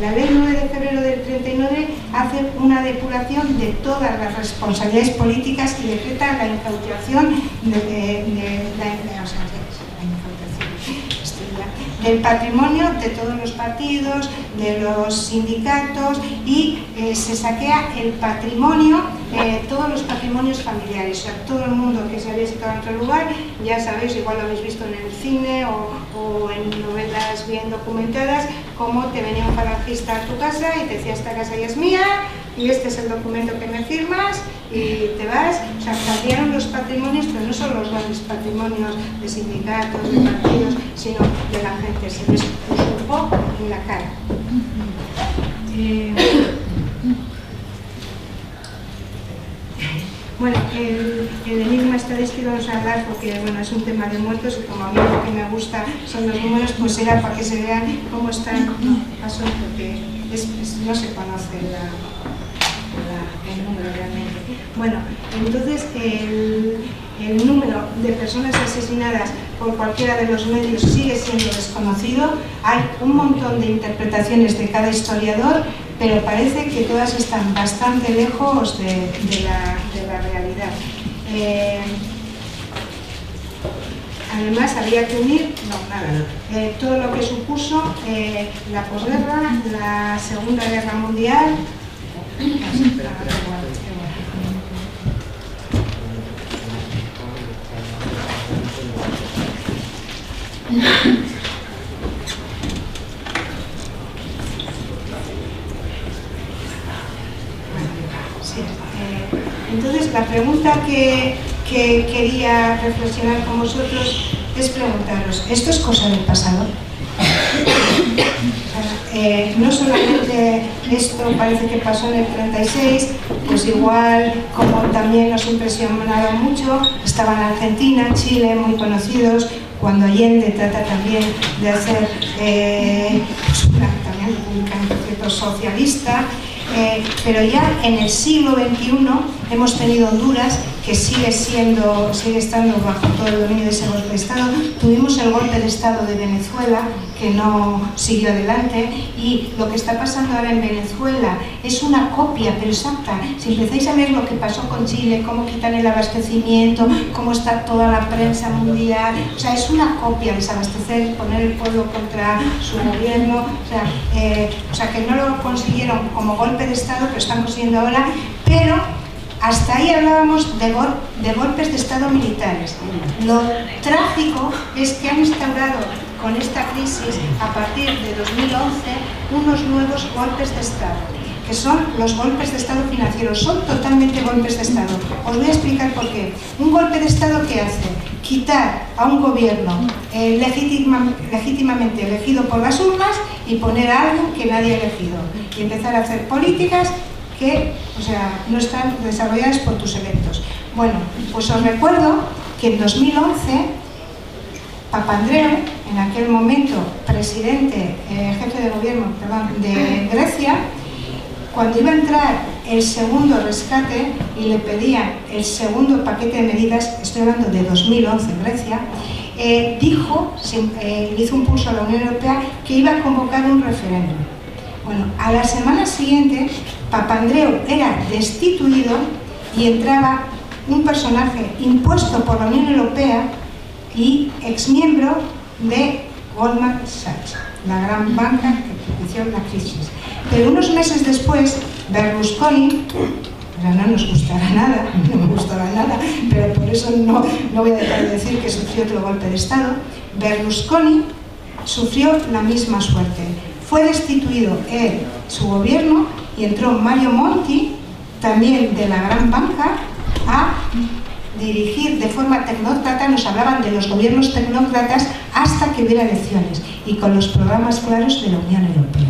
La ley 9 de febrero del 39 hace una depuración de todas las responsabilidades políticas y decreta la incautación del patrimonio de todos los partidos, de los sindicatos, y se saquea el patrimonio, todos los patrimonios familiares. O sea, todo el mundo que se había situado en otro lugar, ya sabéis, igual lo habéis visto en el cine o en novelas bien documentadas, cómo te venía un falangista a tu casa y te decía: esta casa ya es mía, y este es el documento que me firmas, y te vas. O sea, cambiaron los patrimonios, pero no solo los grandes patrimonios de sindicatos, de partidos, sino de la gente, se les usurpó en la cara. Bueno, el enigma estadístico vamos a hablar porque, bueno, es un tema de muertos, y como a mí lo que me gusta son los números, pues era para que se vean cómo están. No, paso porque no se conoce el número realmente. Bueno, entonces el número de personas asesinadas por cualquiera de los medios sigue siendo desconocido. Hay un montón de interpretaciones de cada historiador, pero parece que todas están bastante lejos de la realidad. además había que unir, no, nada, todo lo que supuso la posguerra, la Segunda Guerra Mundial. Sí, entonces la pregunta que quería reflexionar con vosotros es preguntaros, ¿esto es cosa del pasado? No solamente esto parece que pasó en el 36, pues igual como también nos impresionaba mucho, estaba en Argentina, Chile, muy conocidos, cuando Allende trata también de hacer pues una también república en concreto socialista, pero ya en el siglo XXI hemos tenido Honduras, que sigue estando bajo todo el dominio de ese golpe de Estado. Tuvimos el golpe de Estado de Venezuela, que no siguió adelante, y lo que está pasando ahora en Venezuela es una copia, pero exacta. Si empezáis a ver lo que pasó con Chile, cómo quitan el abastecimiento, cómo está toda la prensa mundial, o sea, es una copia, desabastecer, poner el pueblo contra su gobierno, o sea, que no lo consiguieron como golpe de Estado, pero están consiguiendo ahora, pero hasta ahí hablábamos de golpes de Estado militares. Lo trágico es que han instaurado con esta crisis, a partir de 2011, unos nuevos golpes de Estado, que son los golpes de Estado financieros. Son totalmente golpes de Estado. Os voy a explicar por qué. Un golpe de Estado, ¿qué hace? Quitar a un gobierno legítimamente elegido por las urnas y poner a alguien que nadie ha elegido. Y empezar a hacer políticas que, o sea, no están desarrolladas por tus electos. Bueno, pues os recuerdo que en 2011 Papandreou, en aquel momento presidente, jefe de gobierno, de Grecia, cuando iba a entrar el segundo rescate y le pedían el segundo paquete de medidas, estoy hablando de 2011 en Grecia, dijo, le hizo un pulso a la Unión Europea que iba a convocar un referéndum. Bueno, a la semana siguiente Papandreou era destituido y entraba un personaje impuesto por la Unión Europea y exmiembro de Goldman Sachs, la gran banca que propició la crisis. Pero unos meses después, Berlusconi, no nos gustará nada, no me gustará nada, pero por eso no voy a dejar de decir que sufrió otro golpe de Estado, Berlusconi sufrió la misma suerte. Fue destituido él, su gobierno, y entró Mario Monti, también de la gran banca, a dirigir de forma tecnócrata. Nos hablaban de los gobiernos tecnócratas hasta que hubiera elecciones, y con los programas claros de la Unión Europea.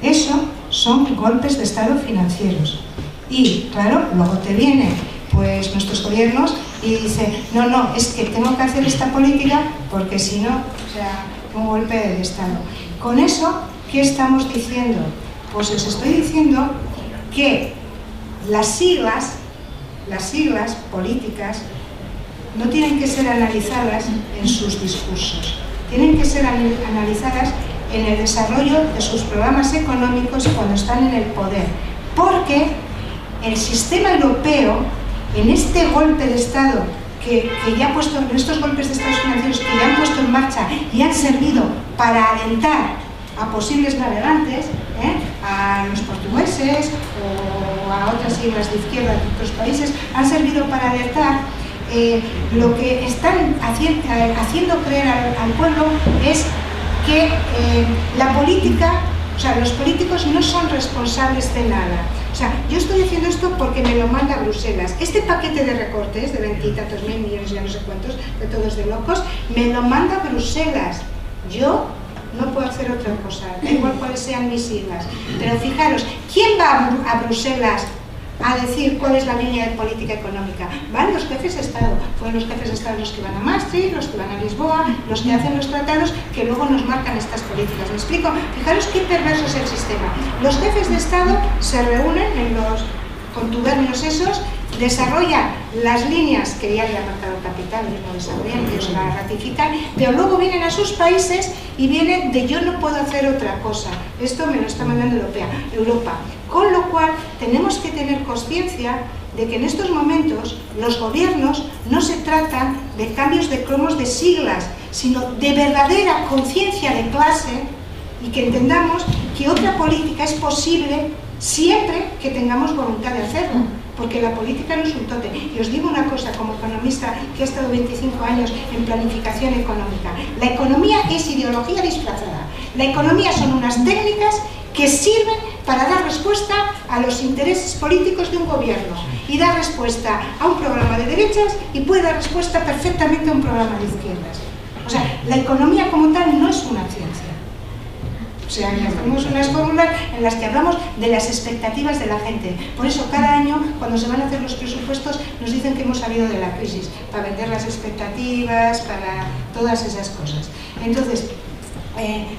Eso son golpes de Estado financieros. Y claro, luego te vienen pues nuestros gobiernos y dicen, no, es que tengo que hacer esta política porque si no, o sea, un golpe de Estado. Con eso, ¿qué estamos diciendo? Pues os estoy diciendo que las siglas políticas no tienen que ser analizadas en sus discursos, tienen que ser analizadas en el desarrollo de sus programas económicos cuando están en el poder, porque el sistema europeo, en este golpe de Estado que ya ha puesto, en estos golpes de Estados financieros que ya han puesto en marcha y han servido para alentar a posibles navegantes, a los portugueses o a otras siglas de izquierda de otros países, han servido para alertar. Lo que están haciendo creer al pueblo es que la política, o sea, los políticos no son responsables de nada. O sea, yo estoy haciendo esto porque me lo manda Bruselas. Este paquete de recortes de 20 y tantos mil millones, ya no sé cuántos, de todos de locos, me lo manda Bruselas. Yo no puedo hacer otra cosa, da igual cuáles sean mis siglas. Pero fijaros, ¿quién va a Bruselas a decir cuál es la línea de política económica? Van los jefes de Estado. Fueron los jefes de Estado los que van a Maastricht, los que van a Lisboa, los que hacen los tratados que luego nos marcan estas políticas. ¿Me explico? Fijaros qué perverso es el sistema. Los jefes de Estado se reúnen en los contubernios esos, desarrollan las líneas que ya había marcado el capital, mismo desarrollan, ellos las ratifican, pero luego vienen a sus países y vienen de yo no puedo hacer otra cosa. Esto me lo está mandando Europa. Con lo cual, tenemos que tener conciencia de que en estos momentos los gobiernos no se tratan de cambios de cromos de siglas, sino de verdadera conciencia de clase, y que entendamos que otra política es posible siempre que tengamos voluntad de hacerla, porque la política no es un tótem. Y os digo una cosa, como economista que ha estado 25 años en planificación económica: la economía es ideología disfrazada. La economía son unas técnicas que sirven para dar respuesta a los intereses políticos de un gobierno, y dar respuesta a un programa de derechas, y puede dar respuesta perfectamente a un programa de izquierdas. O sea, la economía como tal no es una ciencia. O sea, hacemos unas fórmulas en las que hablamos de las expectativas de la gente. Por eso cada año, cuando se van a hacer los presupuestos, nos dicen que hemos salido de la crisis, para vender las expectativas, para todas esas cosas. Entonces,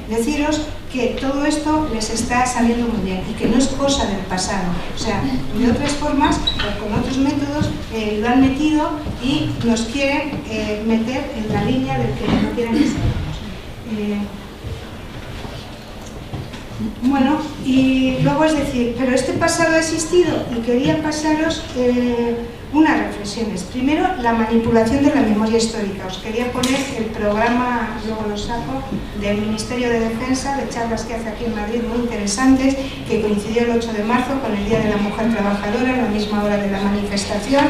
deciros que todo esto les está saliendo muy bien y que no es cosa del pasado. O sea, de otras formas, con otros métodos, lo han metido y nos quieren meter en la línea del que no quieren que salgamos. Bueno, y luego es decir, pero este pasado ha existido, y quería pasaros unas reflexiones. Primero, la manipulación de la memoria histórica. Os quería poner el programa, luego lo saco, del Ministerio de Defensa, de charlas que hace aquí en Madrid, muy interesantes, que coincidió el 8 de marzo con el Día de la Mujer Trabajadora, a la misma hora de la manifestación.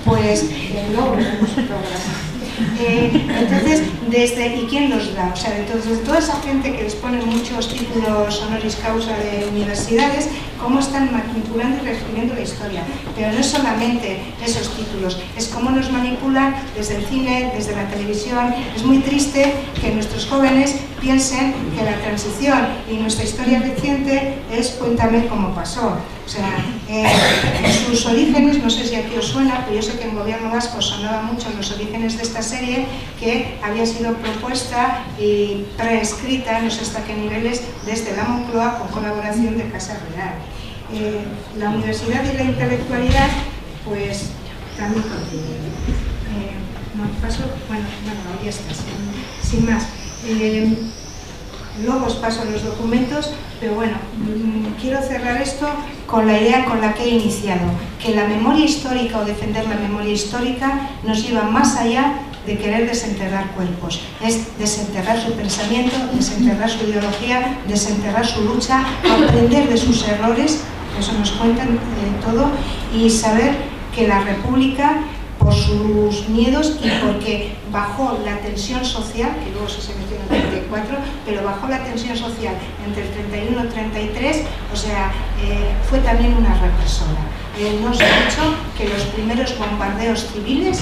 Pues luego veremos el programa. Entonces, ¿y quién los da? O sea, entonces, toda esa gente que les pone muchos títulos honoris causa de universidades, cómo están manipulando y reescribiendo la historia. Pero no es solamente esos títulos, es cómo nos manipulan desde el cine, desde la televisión. Es muy triste que nuestros jóvenes piensen que la transición y nuestra historia reciente es cuéntame cómo pasó. O sea, sus orígenes, no sé si aquí os suena, pero yo sé que en Gobierno Vasco sonaba mucho los orígenes de esta serie, que había sido propuesta y preescrita, no sé hasta qué niveles, desde la Moncloa, con colaboración de Casa Real. La universidad y la intelectualidad, pues también continúan. Bueno, ya está, sin más. Luego os paso los documentos, pero bueno, quiero cerrar esto con la idea con la que he iniciado, que la memoria histórica o defender la memoria histórica nos lleva más allá de querer desenterrar cuerpos, es desenterrar su pensamiento, desenterrar su ideología, desenterrar su lucha, aprender de sus errores, eso nos cuentan todo, y saber que la República, por sus miedos y porque bajó la tensión social, que luego se metió en el 34, pero bajó la tensión social entre el 31 y el 33, o sea, fue también una represora. Nos ha dicho que los primeros bombardeos civiles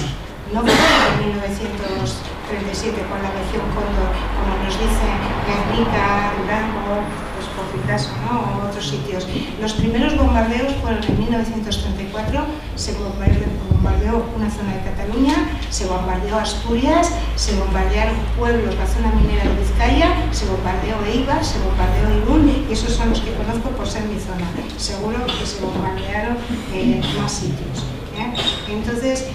no fueron en 1937 con la Legión Cóndor, como nos dice Guernica, Durango, pues por mi caso, ¿no? O otros sitios. Los primeros bombardeos fueron en 1934, se bombardeó una zona de Cataluña, se bombardeó Asturias, se bombardearon pueblos, la zona minera de Vizcaya, se bombardeó Eibar, se bombardeó Irún, y esos son los que conozco por ser mi zona. Seguro que se bombardearon más sitios. Entonces,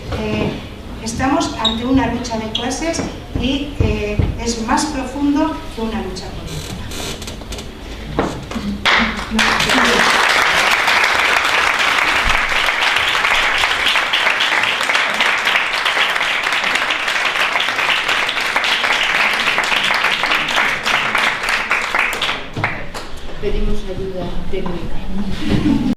estamos ante una lucha de clases y es más profundo que una lucha política. Pedimos ayuda técnica.